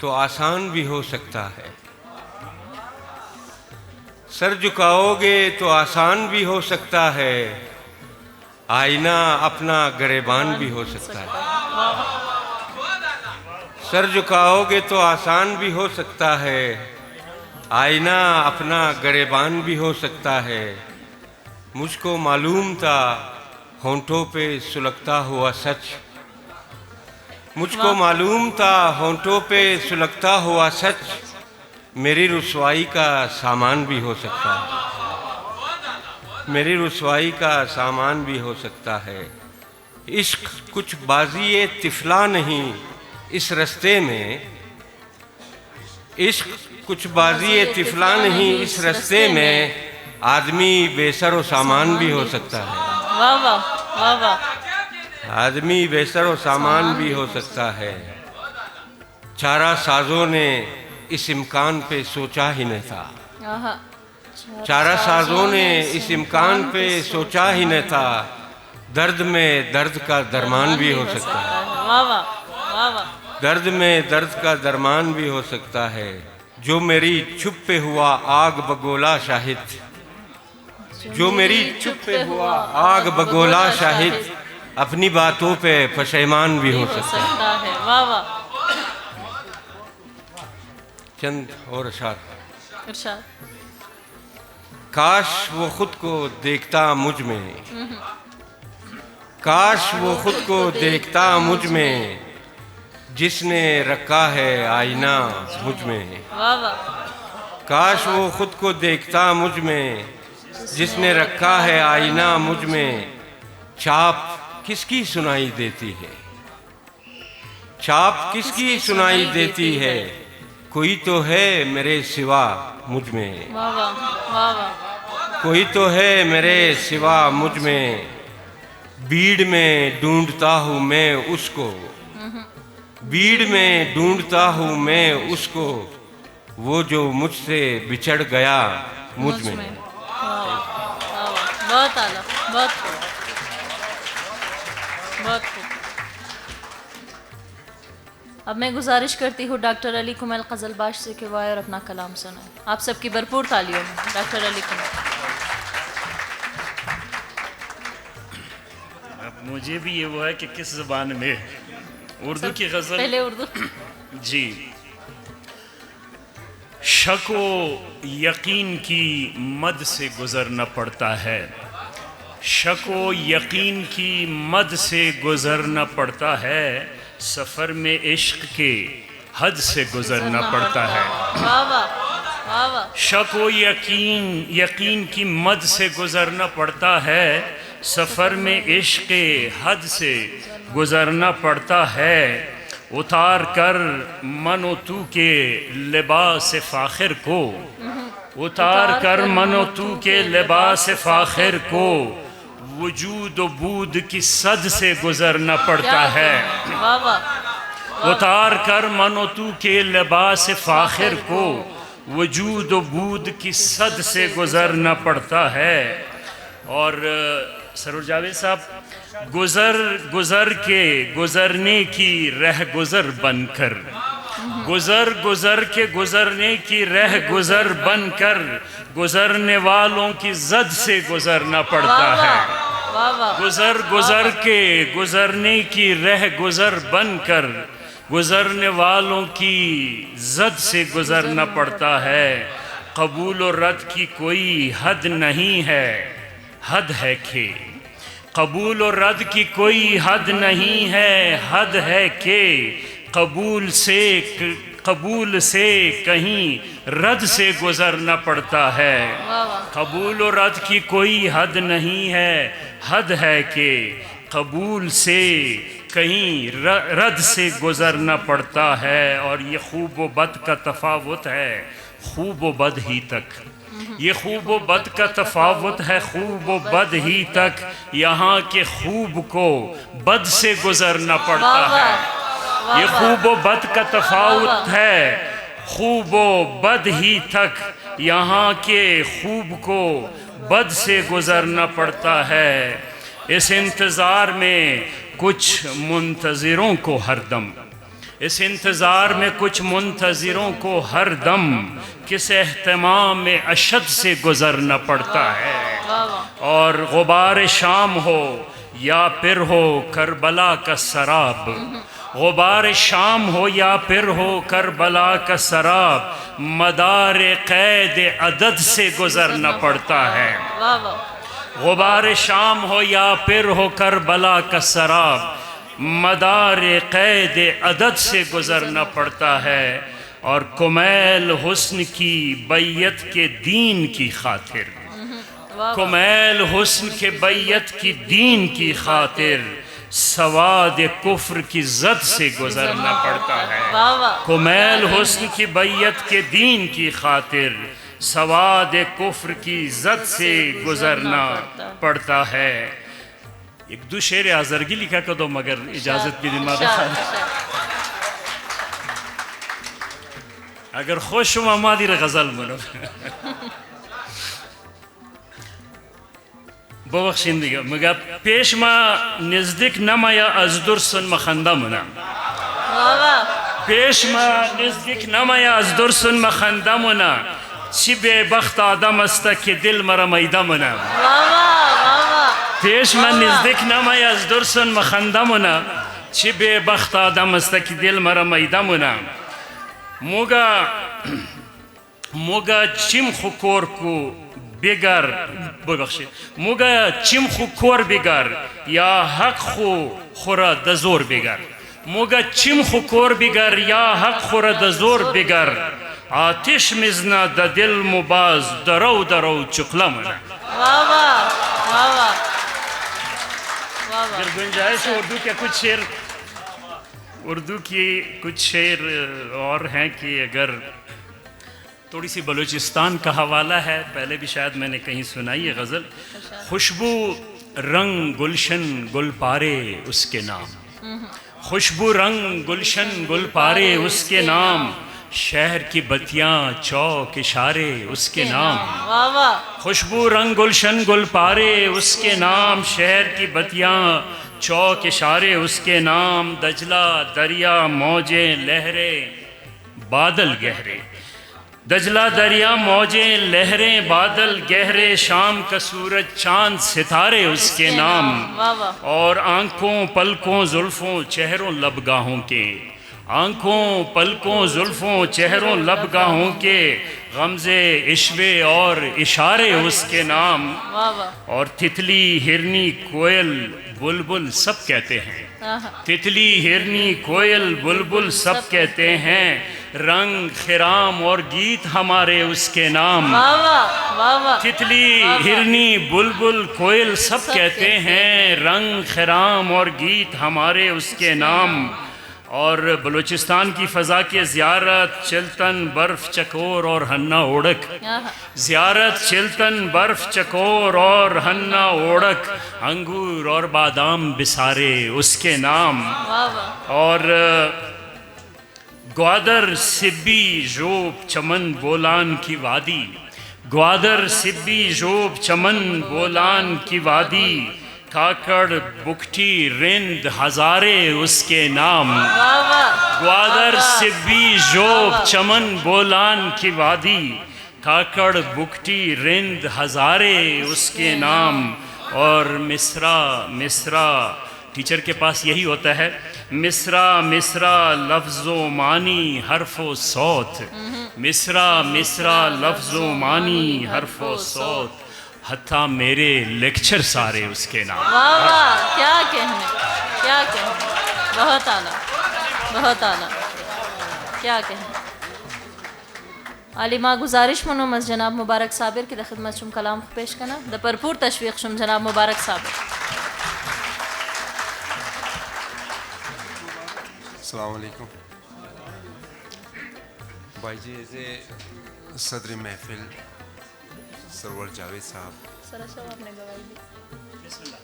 Speaker 14: تو آسان بھی ہو سکتا ہے، سر جھکاؤ گے تو آسان بھی ہو سکتا ہے، آئینہ اپنا گریبان بھی ہو سکتا ہے، سر جھکاؤ گے تو آسان بھی ہو سکتا ہے، آئینہ اپنا گریبان بھی ہو سکتا ہے، مجھ کو معلوم تھا ہونٹوں پہ سلگتا ہوا سچ، مجھ کو معلوم تھا ہونٹوں پہ سلگتا ہوا سچ، میری رسوائی کا سامان بھی ہو سکتا ہے، میری رسوائی کا سامان بھی ہو سکتا ہے، عشق کچھ بازی طفلہ نہیں اس رستے میں، عشق کچھ بازی طفلہ نہیں اس رستے میں، آدمی بے سر و سامان بھی ہو سکتا ہے،
Speaker 1: واہ واہ واہ واہ
Speaker 14: آدمی بے سر و سامان بھی ہو سکتا ہے، چارہ سازوں نے اس امکان پہ سوچا ہی نہیں تھا،
Speaker 1: آہا
Speaker 14: چارہ سازوں نے اس امکان پہ سوچا ہی نہیں تھا، درد میں درد کا درمان بھی ہو سکتا ہے،
Speaker 1: واہ واہ واہ واہ
Speaker 14: درد میں درد کا درمان بھی ہو سکتا ہے، جو میری چھپ پہ ہوا آگ بگولا شاہد، جو میری چھپ پہ ہوا آگ بگولا شاہد، اپنی باتوں پہ پشیمان بھی ہو سکتا ہے،
Speaker 1: واہ واہ
Speaker 14: چند اور اشعار۔
Speaker 1: ارشاد۔
Speaker 14: کاش وہ خود کو دیکھتا مجھ میں، کاش وہ خود کو دیکھتا مجھ میں، جس نے رکھا ہے آئینہ مجھ میں،
Speaker 1: واہ واہ
Speaker 14: کاش وہ خود کو دیکھتا مجھ میں، جس نے رکھا ہے آئینہ مجھ میں، چھاپ کس کی سنائی دیتی ہے، چھاپ کس کی سنائی دیتی ہے، کوئی تو ہے میرے سوا مجھ میں،
Speaker 1: واہ واہ واہ واہ
Speaker 14: کوئی تو ہے میرے سوا مجھ میں، بھیڑ میں ڈھونڈتا ہوں میں اس کو، بھیڑ میں ڈھونڈتا ہوں میں اس کو، وہ جو مجھ سے بچھڑ گیا مجھ میں،
Speaker 1: بہت اعلیٰ بہت خوب بہت خوب۔ اب میں گزارش کرتی ہوں ڈاکٹر علی کمیل قزلباش سے کہ وہ آئے اور اپنا کلام سنائیں۔ آپ سب کی بھرپور تالیوں میں ڈاکٹر علی کمیل۔
Speaker 15: اب مجھے بھی یہ وہ ہے کہ کس زبان میں، اردو کی غزل،
Speaker 1: پہلے اردو۔
Speaker 15: جی۔ شک و یقین کی مد سے گزرنا پڑتا ہے، شک و یقین کی مد سے گزرنا پڑتا ہے، سفر میں عشق کے حد سے گزرنا پڑتا ہے۔ شک و یقین کی مد سے گزرنا پڑتا ہے، سفر میں عشق حد سے گزرنا پڑتا ہے، اتار کر من و تو کے لباس فاخر کو، اتار کر من و تو کے لباس فاخر کو، وجود و بود کی صد سے گزرنا پڑتا ہے، اتار کر من و تو کے لباس فاخر کو، وجود و بود کی صد سے گزرنا پڑتا ہے۔ اور سرور جاوید صاحب، گزر کے گزرنے کی رہ گزر بن کر، گزر کے گزرنے کی رہ گزر بن کر، گزرنے والوں کی زد سے گزرنا پڑتا ہے، گزر کے گزرنے کی رہ گزر بن کر، گزرنے والوں کی زد سے گزرنا پڑتا ہے۔ قبول و رد کی کوئی حد نہیں ہے، حد ہے کہ قبول و رد کی کوئی حد نہیں ہے، حد ہے کہ قبول سے کہیں رد سے گزرنا پڑتا ہے، قبول و رد کی کوئی حد نہیں ہے، حد ہے کہ قبول سے کہیں رد سے گزرنا پڑتا ہے۔ اور یہ خوب و بد کا تفاوت ہے، خوب و بد ہی تک، یہ خوب و بد کا تفاوت ہے، خوب و بد ہی تک، یہاں کے خوب کو بد سے گزرنا پڑتا ہے، یہ خوب و بد کا تفاوت ہے، خوب و بد ہی تک، یہاں کے خوب کو بد سے گزرنا پڑتا ہے۔ اس انتظار میں کچھ منتظروں کو ہر دم، اس انتظار میں کچھ منتظروں کو ہر دم، کس اہتمام اشد سے گزرنا پڑتا ہے۔ اور غبار شام ہو یا پھر ہو کربلا کا سراب، غبار شام ہو یا پھر ہو کربلا کا سراب، مدار قید عدد سے گزرنا پڑتا ہے، غبار شام ہو یا پھر ہو کربلا کا سراب، مدار قید عدد سے گزرنا پڑتا ہے۔ اور کمیل حسن کی بیعت کے دین کی خاطر، کمیل حسن کے بیعت کی دین کی خاطر، سواد کفر کی زد سے گزرنا پڑتا ہے، کمیل حسن کی بیعت کے دین کی خاطر، سواد کفر کی زد سے گزرنا پڑتا ہے۔ ایک دو شعر آزرگی لکھا کر دو مگر اجازت بھی دماغ اگر خوش ہوں اما دیر غزل منو ببخشین دیگه مگه پیش ما نزدیک نمایا از درسن مخنده منم، پیش ما نزدیک نمایا از درسن مخنده منم، چی به بخت آدم است که دل مرا میده منم، پیش ما نزدیک نمایا از درسن مخنده منم، چی به بخت آدم است که دل مرا میده منم، موگا چیم خو کور کو بگر ببخشید، موگا چیم خو کور بگر یا حق خو خورا دزور بگر، موگا چیم خو کور بگر یا حق خورا دزور بگر، آتش مزنا دا دل مباز درو درو چکلا منا۔ اگر گنجائش اردو کے کچھ شعر، اردو کی کچھ شعر اور ہیں کہ اگر تھوڑی سی بلوچستان کا حوالہ ہے، پہلے بھی شاید میں نے کہیں سنائی ہے غزل، خوشبو رنگ گلشن گل پارے اس کے نام، خوشبو رنگ گلشن گل پارے اس کے نام، شہر کی بتیاں چوک اشارے اس کے نام، خوشبو رنگ گلشن گل پارے اس کے نام، شہر کی بتیاں چوک اشارے اس کے نام، دجلہ دریا موجیں لہریں بادل گہرے، دجلہ دریا موجیں لہریں بادل گہرے، شام کا سورج چاند ستارے اس کے نام، اور آنکھوں پلکوں زلفوں چہروں لب گاہوں کے، آنکھوں پلکوں زلفوں چہروں لب گاہوں کے غمزے عشوے اور اشارے اس کے نام. اور تتلی ہرنی کوئل بلبل سب کہتے ہیں, تتلی ہرنی کوئل بلبل سب کہتے ہیں, رنگ خرام اور گیت ہمارے اس کے نام. تتلی ہرنی بلبل کوئل سب کہتے ہیں, رنگ خرام اور گیت ہمارے اس کے نام. اور بلوچستان کی فضا کے زیارت چلتن برف چکور اور ہنہ اوڑک, زیارت چلتن برف چکور اور ہنہ اوڑک, انگور اور بادام بسارے اس کے نام. اور گوادر سبی ژوب چمن بولان کی وادی, گوادر سبی ژوب چمن بولان کی وادی, کاکڑ بکٹی رند ہزارے اس کے نام. گوادر سبی ژوب چمن بولان کی وادی, کاکڑ بکٹی رند ہزارے اس کے نام. اور مصرع ٹیچر کے پاس یہی ہوتا ہے, مصرع لفظ و معنی حرف و صوت, مصرع لفظ و معنی حرف و صوت, حتیٰ میرے لیکچر سارے اس کے نام.
Speaker 1: واہ واہ, کیا کہنے, کیا کہنے, بہت اعلیٰ, بہت اعلیٰ, کیا کہنے. عالمہ گزارش منوم از جناب مبارک صابر کی خدمت شم کلام پیش کرنا, د پرپور تشویق شم جناب مبارک صابر.
Speaker 16: السلام علیکم بھائی جی. صدر محفل سرور جاوید صاحب,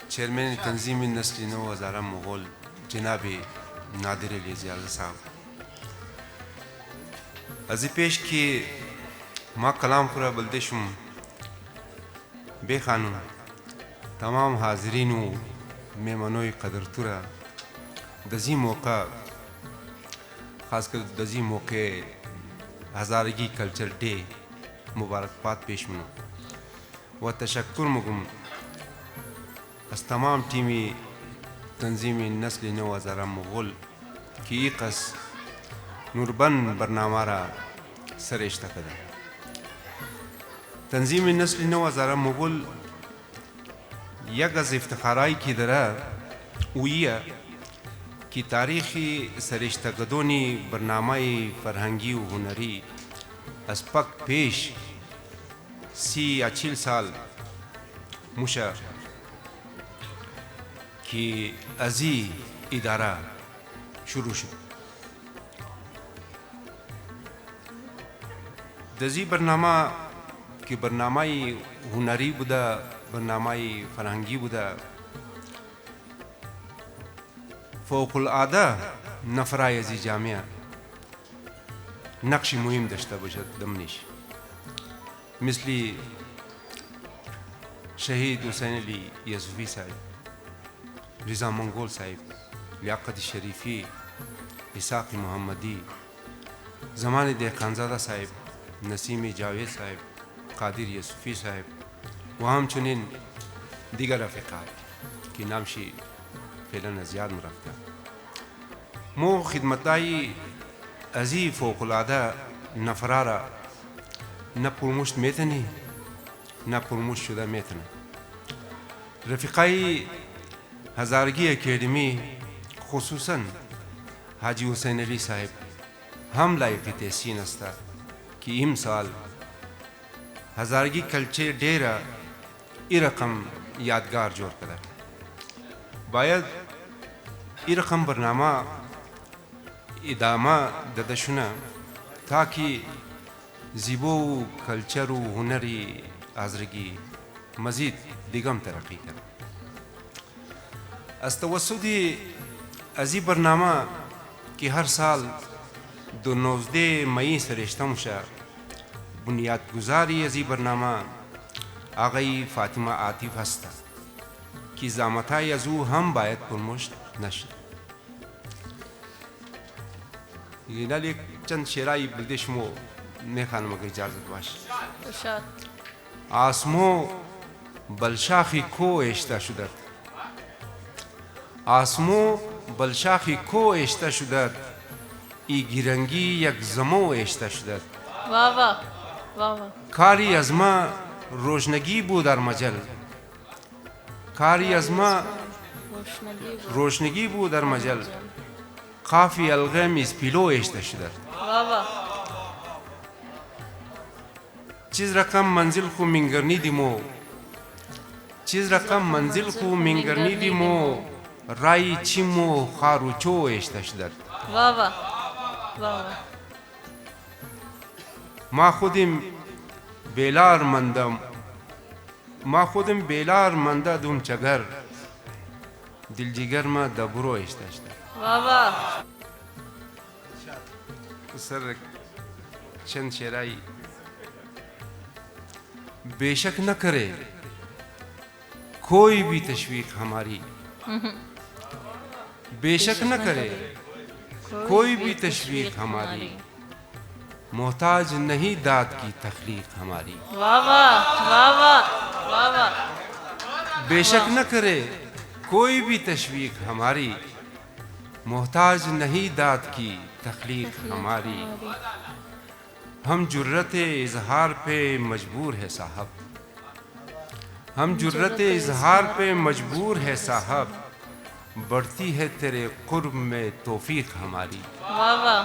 Speaker 16: چیئرمین تنظیم نسل نو ہزارہ مغول جناب نادر علی زیادہ صاحب, ازی پیش کی ما کلام خورا بلدشم بے خانم تمام حاضرین و مہمانوی قدر تورا دزی موقع, خاص کر دزی موقع ہزارگی کلچر ڈے مبارکباد پیش منو و تشکر مگم از تمام ٹیمی تنظیم نسل نو ہزارہ مغول کی قص نوربن برنامہ را سرشتہ کدا. تنظیم نسل نو ہزارہ مغول یک از افتخارائی کی درہ اویا کی تاریخی سرشتہ گدونی برنامہ فرہنگی و ہنری از پک پیش 30 سال مشا کی ازی ادارہ شروع شد. دزی برنامہ کی برنامہ ہنری بودا, برنامہ فرہنگی بودا, فوق العادہ نفرائے ازی جامعہ نقش مهم داشته باشد دمنیش, مثلی شہید حسین علی یوسفی صاحب, رضا منگول صاحب, لیاقت شریفی, اسحاق محمدی, زمان دہقانزادہ صاحب, نسیم جاوید صاحب, قادر یوسفی صاحب و همچنین دیگر رفقا کی نامشی فعلا زیاد مرفتا. مو خدمتائی ازی فوق العادہ نفرارا نہ پرمشت میتنی نہ پرمشت شدہ میتن. رفقائی ہزارگی اکیڈمی خصوصاً حاجی حسین علی صاحب ہم لائق تحسین استا کہ ام سال ہزارگی کلچر ڈیرا ای رقم یادگار جوڑ کرا. باید ای رقم برنامہ ادامہ ددشنا تاکہ زیبو کلچر و ہنری آزرگی مزید دیگم ترقی کرے. از توسطی ازی برنامہ کہ ہر سال 19 مئی سرشتہ مشا بنیاد گزاری ازی برنامہ آغای فاطمہ عاطف ہستا کی زامتائی ازو ہم باید پرمشت نشد. یہ نالی چند شیرائی بلدشمو میخانم اگر اجازت باش. آسمو بلشاخی کو اشتا شدد, آسمو بلشاخی کو اشتا شدد, ای گیرنگی یک زمو ایشتش داد
Speaker 1: واہ واہ واہ واہ.
Speaker 16: کاری از ما روشنگی بود در مجل کاری از ما روشنگی بود در مجل قافی الغم از پیلو ایشتش داد
Speaker 1: واہ واہ.
Speaker 16: چیز رقم منزل کو منگرنی دیمو چیز رقم منزل کو منگرنی دیمو رای چیمو خاروچو ایشتش داد
Speaker 1: واہ واہ واہ واہ.
Speaker 16: ما خودم بیلار مندم ما خودم بیلار مندم چگر دل جگر ما دبرو ایشتش داد
Speaker 1: واہ واہ.
Speaker 16: سر چند شعرائی بے شک نہ کرے کوئی بھی تشویق ہماری بے شک نہ کرے کوئی بھی تشویق ہماری محتاج نہیں داد کی تخلیق ہماری
Speaker 1: واہ واہ واہ واہ واہ واہ.
Speaker 16: بے شک نہ کرے کوئی بھی تشویق ہماری محتاج نہیں داد کی تخلیق ہماری ہم جرت اظہار پہ مجبور ہے صاحب ہم جرت اظہار پہ مجبور ہے صاحب بڑھتی ہے تیرے قرب میں توفیق ہماری
Speaker 1: واہ واہ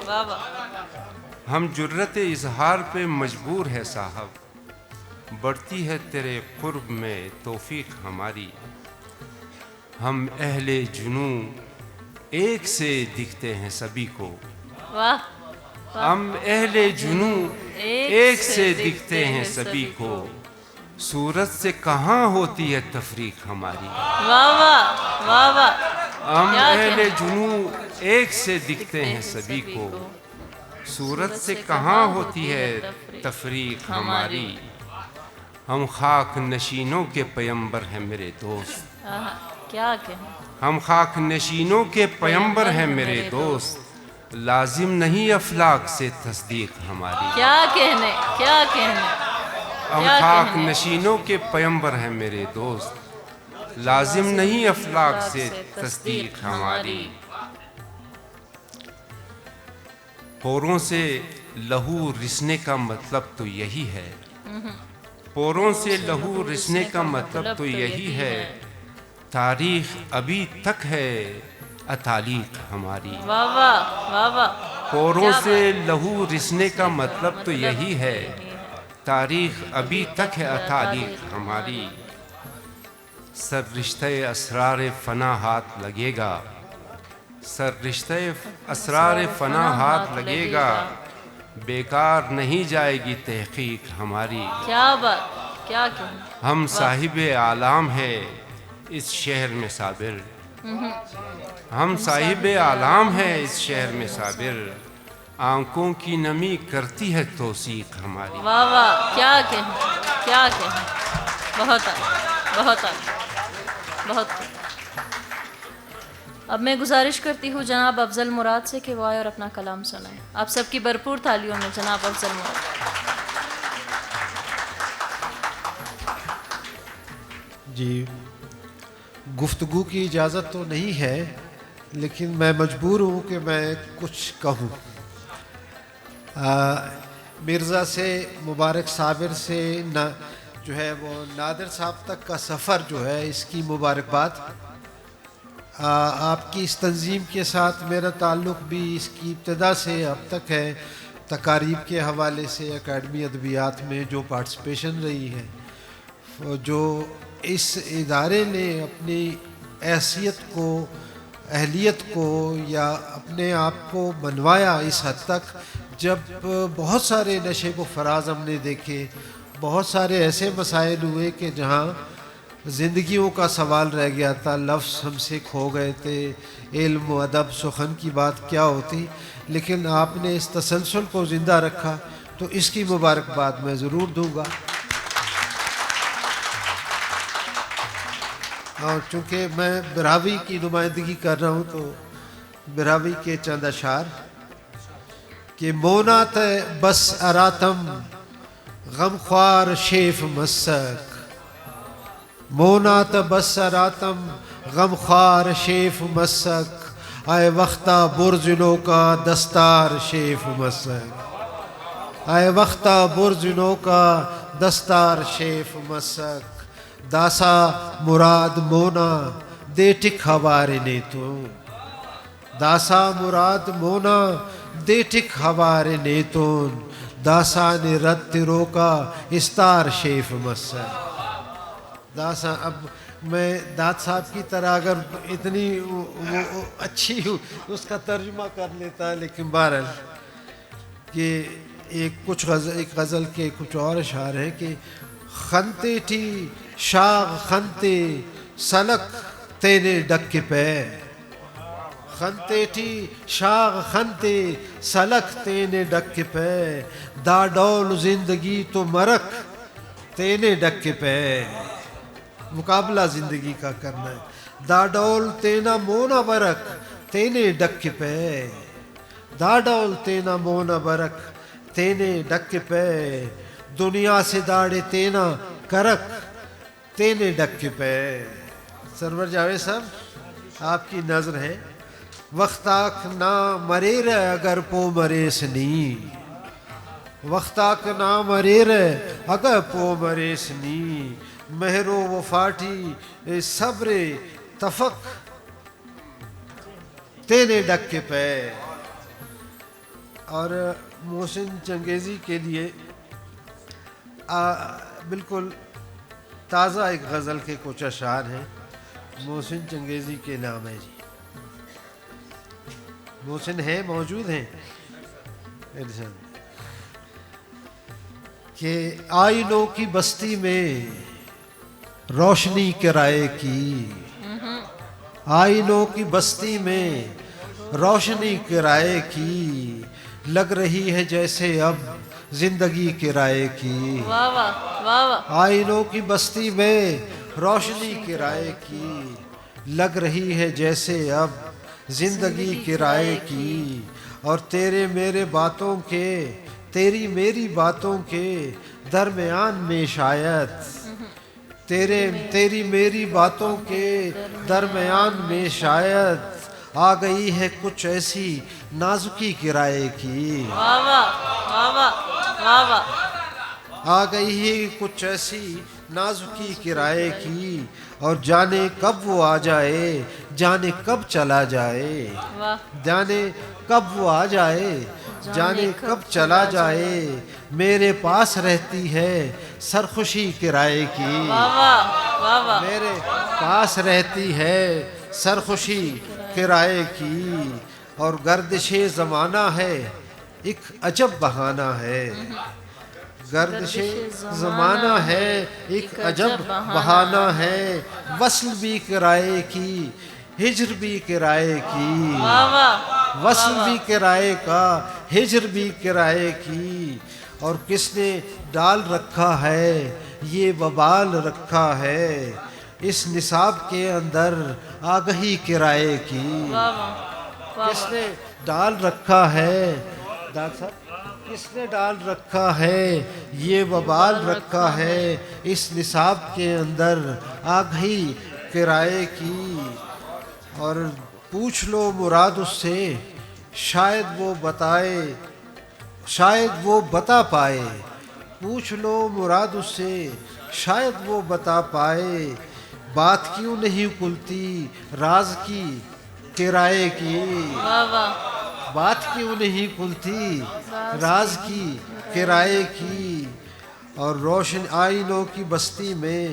Speaker 1: واہ واہ.
Speaker 16: ہم جرت اظہار پہ مجبور ہے صاحب بڑھتی ہے تیرے قرب میں توفیق ہماری ہم اہل جنوں ایک سے دکھتے ہیں سبھی کو
Speaker 1: واہ.
Speaker 16: ہم اہل جنوں ایک سے دکھتے ہیں سبھی کو صورت سے کہاں ہوتی ہے تفریق ہماری
Speaker 1: واہ واہ واہ واہ.
Speaker 16: ہم اہل جنوں ایک سے دکھتے ہیں سبھی کو صورت سے کہاں ہوتی ہے تفریق ہماری ہم خاک نشینوں کے پیمبر ہیں میرے دوست
Speaker 1: کیا کہیں
Speaker 16: ہم خاک نشینوں کے پیمبر ہیں میرے دوست لازم نہیں افلاک سے تصدیق ہماری
Speaker 1: کیا کہنے کیا کہنے.
Speaker 16: ہم خاک نشینوں کے پیمبر ہیں میرے دوست لازم نہیں افلاک سے تصدیق ہماری پوروں سے لہو رسنے کا مطلب تو یہی ہے پوروں سے لہو رسنے کا مطلب تو یہی ہے تاریخ ابھی تک ہے اتالیق ہماری
Speaker 1: واہ واہ واہ واہ.
Speaker 16: پوروں سے لہو رسنے کا مطلب تو یہی ہے تاریخ ابھی تک ہے اتالیق ہماری سر رشتہ اسرار فنا ہاتھ لگے گا سر رشتہ اسرار فنا ہاتھ لگے گا بیکار نہیں جائے گی تحقیق ہماری
Speaker 1: کیا بات کیا کہنے.
Speaker 16: ہم صاحب اعلام ہے اس شہر میں صابر ہم صاحب اعلام ہے اس شہر میں صابر آنکھوں کی نمی کرتی ہے توثیق ہماری
Speaker 1: واہ واہ. کیا کہیں کیا کہیں. بہت بہت بہت. اب میں گزارش کرتی ہوں جناب افضل مراد سے کہ وہ آئے اور اپنا کلام سنائیں. آپ سب کی بھرپور تالیوں میں جناب افضل مراد.
Speaker 17: جی گفتگو کی اجازت تو نہیں ہے لیکن میں مجبور ہوں کہ میں کچھ کہوں. مرزا سے مبارک صابر سے جو ہے وہ نادر صاحب تک کا سفر جو ہے اس کی مبارکباد. آپ کی اس تنظیم کے ساتھ میرا تعلق بھی اس کی ابتدا سے اب تک ہے. تقاریب کے حوالے سے اکیڈمی ادبیات میں جو پارٹیسپیشن رہی ہے جو اس ادارے نے اپنی حیثیت کو اہلیت کو یا اپنے آپ کو منوایا اس حد تک جب بہت سارے نشے و فراز ہم نے دیکھے بہت سارے ایسے مسائل ہوئے کہ جہاں زندگیوں کا سوال رہ گیا تھا لفظ ہم سے کھو گئے تھے علم و ادب سخن کی بات کیا ہوتی لیکن آپ نے اس تسلسل کو زندہ رکھا تو اس کی مبارکباد میں ضرور دوں گا. اور چونکہ میں براوی کی نمائندگی کر رہا ہوں تو براوی کے چند اشعار کہ مونات بس اراتم غم خوار شیف مسک مونات بس اراتم غم خوار شیف مسک آئے وقتہ برزنوں کا دستار شیف مسک، آئے وقتہ برزنوں کا دستار شیف مسک، داسا مراد مونا دے ٹک ہوارے نے تو، داسا مراد مونا دے ٹک ہوارے نے تو، داسا نے رت روکا استار شیف مسک۔ داسا اب میں داد صاحب کی طرح اگر اتنی اچھی اس کا ترجمہ کر لیتا، لیکن بہرحال کہ ایک غزل کے کچھ اور اشعار ہیں کہ خنتے تھی شاغ خنتے سلک تینے ڈک کے پہ، خنتے تھی شاغ خنتے سلک تینے ڈک کے پہ، دا ڈول زندگی تو مرک تینے ڈک کے پہ، مقابلہ زندگی کا کرنا ہے، دا ڈول تینا مونا برک تینے ڈک کے پہ، دا ڈول تینا مونا برک تینے ڈک پہ، دنیا سے داڑے تینا کرک تینے ڈک پہ۔ سرور جاوید صاحب آپ کی نظر ہے، وقتاک نہ مرے رہ اگر پو مرے سنی، وقتاک نہ مرے رہ اگر پو مرے سنی، مہرو وفاٹی صبر تفق تینے ڈک کے پہ۔ اور محسن چنگیزی کے لیے بالکل تازہ ایک غزل کے کچھ اشعار ہیں، محسن چنگیزی کے نام ہے جی، محسن ہیں موجود ہیں کہ آئینوں کی بستی میں روشنی کرائے کی، آئینوں کی بستی میں روشنی کرائے کی، لگ رہی ہے جیسے اب زندگی کرائے کی، آئینوں کی بستی میں روشنی کرائے کی، لگ رہی ہے جیسے اب زندگی کرائے کی، اور تیرے میرے باتوں کے تیری میری باتوں کے درمیان میں شاید، تیری میری باتوں کے درمیان میں شاید آ گئی ہے کچھ ایسی نازکی کرائے کی، آ گئی ہے کچھ ایسی نازکی کرائے کی، اور جانے کب وہ آ جائے جانے کب چلا جائے، جانے کب وہ آ جائے جانے کب چلا جائے، میرے پاس رہتی ہے سرخوشی کرائے کی، میرے پاس رہتی ہے سرخوشی کرائے کی، اور گردش زمانہ ہے ایک عجب بہانہ ہے، گردش زمانہ ہے ایک عجب بہانہ ہے، وصل بھی کرائے کی ہجر بھی کرائے کی، وصل بھی کرائے کا ہجر بھی کرائے کی، اور کس نے ڈال رکھا ہے یہ وبال رکھا ہے، اس نصاب کے اندر آگہی کرائے کی، کس نے ڈال رکھا ہے کس نے ڈال رکھا ہے یہ وبال رکھا ہے، اس نصاب کے اندر آگہی کرائے کی، اور پوچھ لو مراد اس سے شاید وہ بتائے شاید وہ بتا پائے، پوچھ لو مراد اس سے شاید وہ بتا پائے، بات کیوں نہیں کھلتی راز کی کرائے کی، بات کیوں نہیں کھلتی راز کی کرائے کی، اور روشن آئینوں کی بستی میں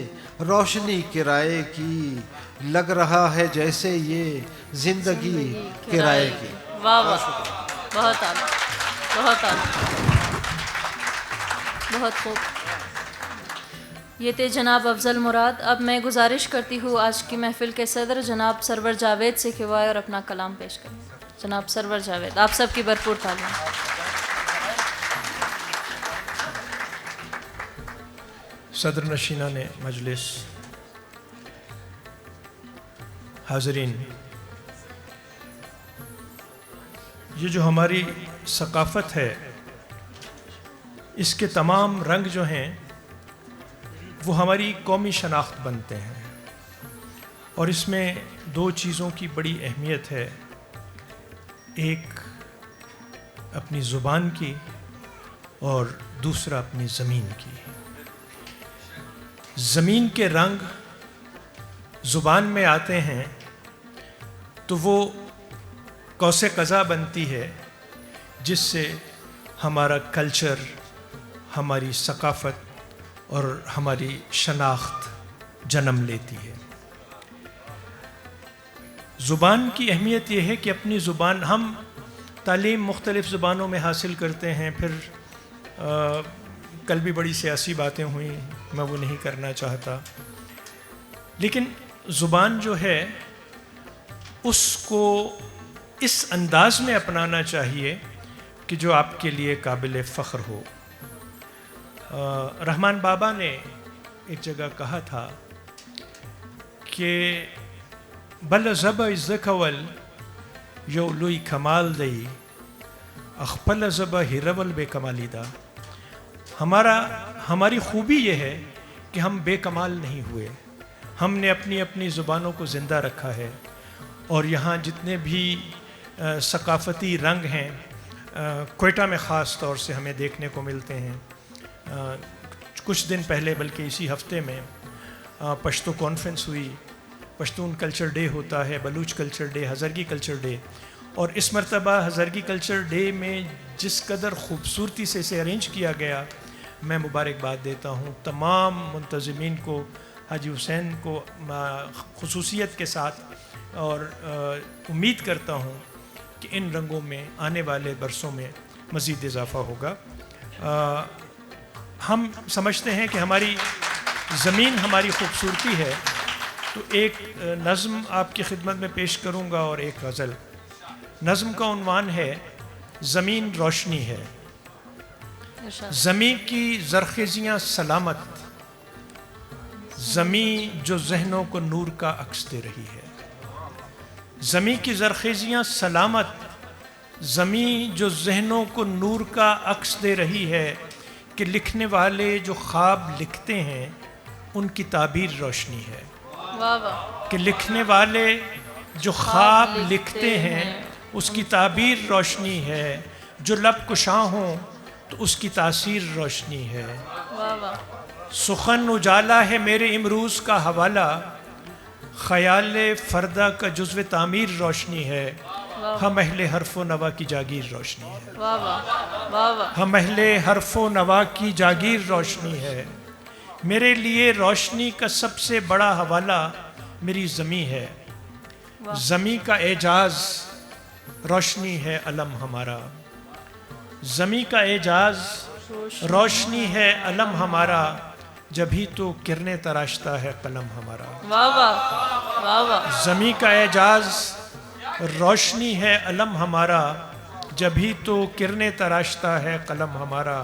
Speaker 17: روشنی کرائے کی، لگ رہا ہے جیسے یہ زندگی کرائے کی۔
Speaker 1: واہ واہ، بہت اعلیٰ، بہت اعلیٰ، بہت خوب۔ یہ تھے جناب افضل مراد۔ اب میں گزارش کرتی ہوں آج کی محفل کے صدر جناب سرور جاوید سے کہ وہ آئے اور اپنا کلام پیش کریں۔ جناب سرور جاوید، آپ سب کی بھرپور تعلیم۔
Speaker 18: صدر نشینہ نے مجلس، حاضرین، یہ جو ہماری ثقافت ہے اس کے تمام رنگ جو ہیں وہ ہماری قومی شناخت بنتے ہیں، اور اس میں دو چیزوں کی بڑی اہمیت ہے۔ ایک اپنی زبان کی اور دوسرا اپنی زمین کی. زمین کے رنگ زبان میں آتے ہیں تو وہ قوس قزح بنتی ہے جس سے ہمارا کلچر، ہماری ثقافت اور ہماری شناخت جنم لیتی ہے. زبان کی اہمیت یہ ہے کہ اپنی زبان، ہم تعلیم مختلف زبانوں میں حاصل کرتے ہیں. پھر کل بھی بڑی سیاسی باتیں ہوئیں، میں وہ نہیں کرنا چاہتا، لیکن زبان جو ہے اس کو اس انداز میں اپنانا چاہیے کہ جو آپ کے لیے قابل فخر ہو. رحمان بابا نے ایک جگہ کہا تھا کہ بل زب ازکول یو لوی کمال دی اخپل زب ہیرول بے کمالی دا. ہماری خوبی یہ ہے کہ ہم بے کمال نہیں ہوئے، ہم نے اپنی اپنی زبانوں کو زندہ رکھا ہے. اور یہاں جتنے بھی ثقافتی رنگ ہیں کوئٹہ میں خاص طور سے ہمیں دیکھنے کو ملتے ہیں. کچھ دن پہلے بلکہ اسی ہفتے میں پشتو کانفرنس ہوئی، پشتون کلچر ڈے ہوتا ہے، Baloch culture day, Hazaragi culture day. اور اس مرتبہ ہزرگی کلچر ڈے میں جس قدر خوبصورتی سے اسے ارینج کیا گیا، میں مبارکباد دیتا ہوں تمام منتظمین کو، حاجی حسین کو خصوصیت کے ساتھ، اور امید کرتا ہوں کہ ان رنگوں میں آنے والے برسوں میں مزید اضافہ ہوگا. ہم سمجھتے ہیں کہ ہماری زمین ہماری خوبصورتی ہے، تو ایک نظم آپ کی خدمت میں پیش کروں گا اور ایک غزل. نظم کا عنوان ہے زمین روشنی ہے. زمین کی زرخیزیاں سلامت، زمین جو ذہنوں کو نور کا عکس دے رہی ہے. زمین کی زرخیزیاں سلامت، زمین جو ذہنوں کو نور کا عکس دے رہی ہے، کہ لکھنے والے جو خواب لکھتے ہیں ان کی تعبیر روشنی ہے. کہ لکھنے والے جو خواب لکھتے ہیں اس کی تعبیر روشنی ہے. جو لب کشاں ہوں تو اس کی تاثیر روشنی ہے. سخن اجالا ہے میرے امروز کا حوالہ، خیال فردہ کا جزو تعمیر روشنی ہے. ہم اہل حرف و نوا کی جاگیر روشنی ہے. ہم اہل حرف و نوا کی جاگیر روشنی ہے. میرے لیے روشنی کا سب سے بڑا حوالہ میری زمین ہے. زمین کا اعجاز روشنی ہے علم ہمارا. زمین کا اعجاز روشنی ہے علم ہمارا، جبھی تو کرنے تراشتا ہے قلم ہمارا. زمین کا اعجاز روشنی ہے علم ہمارا، جبھی تو کرنے تراشتا ہے قلم ہمارا.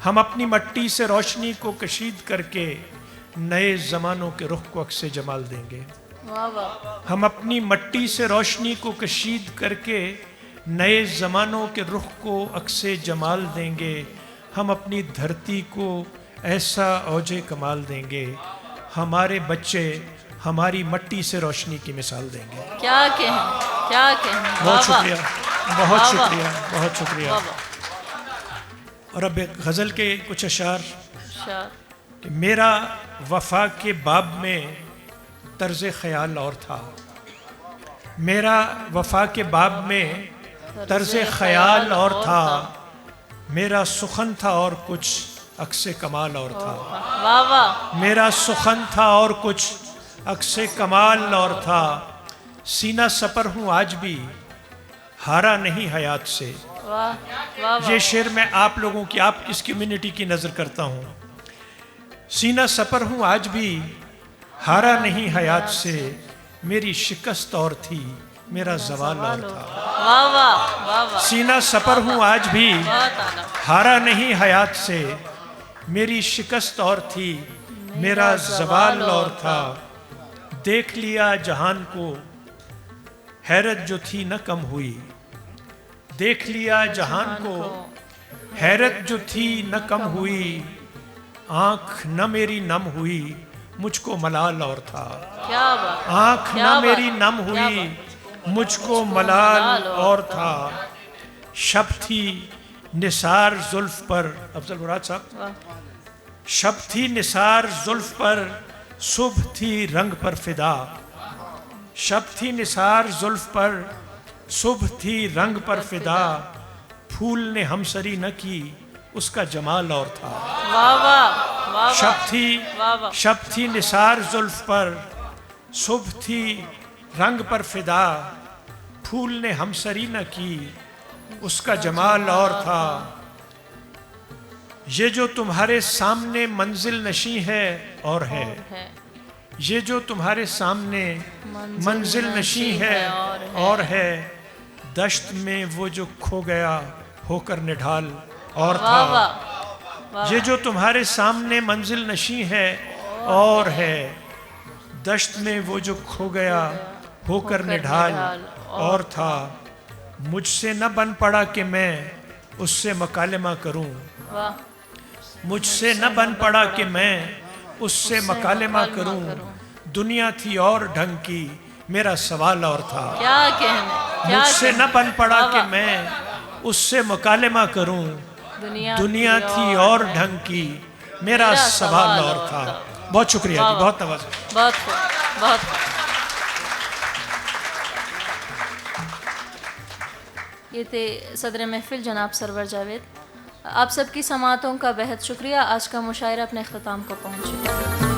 Speaker 18: ہم اپنی مٹی سے روشنی کو کشید کر کے نئے زمانوں کے رخ کو عکس جمال دیں گے. ہم اپنی مٹی سے روشنی کو کشید کر کے نئے زمانوں کے رخ کو عکس جمال دیں گے. ہم اپنی دھرتی کو ایسا اوج کمال دیں گے، ہمارے بچے ہماری مٹی سے روشنی کی مثال دیں گے.
Speaker 1: کیا کہیں، کیا کہیں.
Speaker 18: بہت شکریہ، بہت شکریہ، بہت شکریہ. اور اب ایک غزل کے کچھ اشعار کہ میرا وفا کے باب میں طرز خیال اور تھا. میرا وفا کے باب میں طرز خیال اور تھا، میرا سخن تھا اور کچھ عکس کمال اور تھا. میرا سخن تھا اور کچھ عکس کمال اور تھا. سینہ سپر ہوں آج بھی ہارا نہیں حیات سے. یہ شعر میں آپ لوگوں کی، آپ اس کمیونٹی کی نظر کرتا ہوں. سینہ سپر ہوں آج بھی ہارا نہیں حیات سے. میری شکست اور تھی میرا زوال اور تھا. سینہ سپر ہوں آج بھی ہارا نہیں حیات سے. میری شکست اور تھی میرا زوال اور تھا. دیکھ لیا جہان کو حیرت جو تھی نہ کم ہوئی. دیکھ لیا جہان کو حیرت جو تھی نہ کم ہوئی. آنکھ نہ میری نم ہوئی مجھ کو ملال اور تھا. آنکھ نہ میری نم ہوئی مجھ کو ملال اور تھا، شب تھی نثار زلف پر، افضل مراد صاحب، شب تھی نثار زلف پر، صبح تھی رنگ پر فدا، شب تھی نثار زلف پر، صبح تھی رنگ پر فدا، پھول نے ہمسری نہ کی اس کا جمال اور تھا۔ شب تھی نثار زلف پر، صبح تھی رنگ پر فدا، پھول نے ہمسری نہ کی اس کا جمال اور تھا۔ یہ جو تمہارے سامنے منزل نشیں ہے اور ہے، یہ جو تمہارے سامنے منزل نشیں ہے اور ہے، دشت میں وہ جو کھو گیا ہو کر نڈھال اور تھا۔ یہ جو تمہارے سامنے منزل نشیں ہے اور ہے، دشت میں وہ جو کھو گیا ہو کر نڈھال اور تھا۔ مجھ سے نہ بن پڑا کہ میں اس سے مکالمہ کروں، مجھ سے نہ بن پڑا کہ میں اس سے مکالمہ کروں، دنیا تھی اور ڈھنگ کی میرا سوال اور تھا۔ مجھ سے نہ بن پڑا کہ میں اس سے مکالمہ کروں، دنیا تھی اور ڈھنگ کی میرا سوال اور تھا۔ بہت شکریہ جی، بہت نوازش۔
Speaker 1: بہت بہت یہ تھے صدر محفل جناب سرور جاوید۔ آپ سب کی سماعتوں کا بہت شکریہ۔ آج کا مشاعرہ اپنے اختتام کو پہنچ چکا ہے۔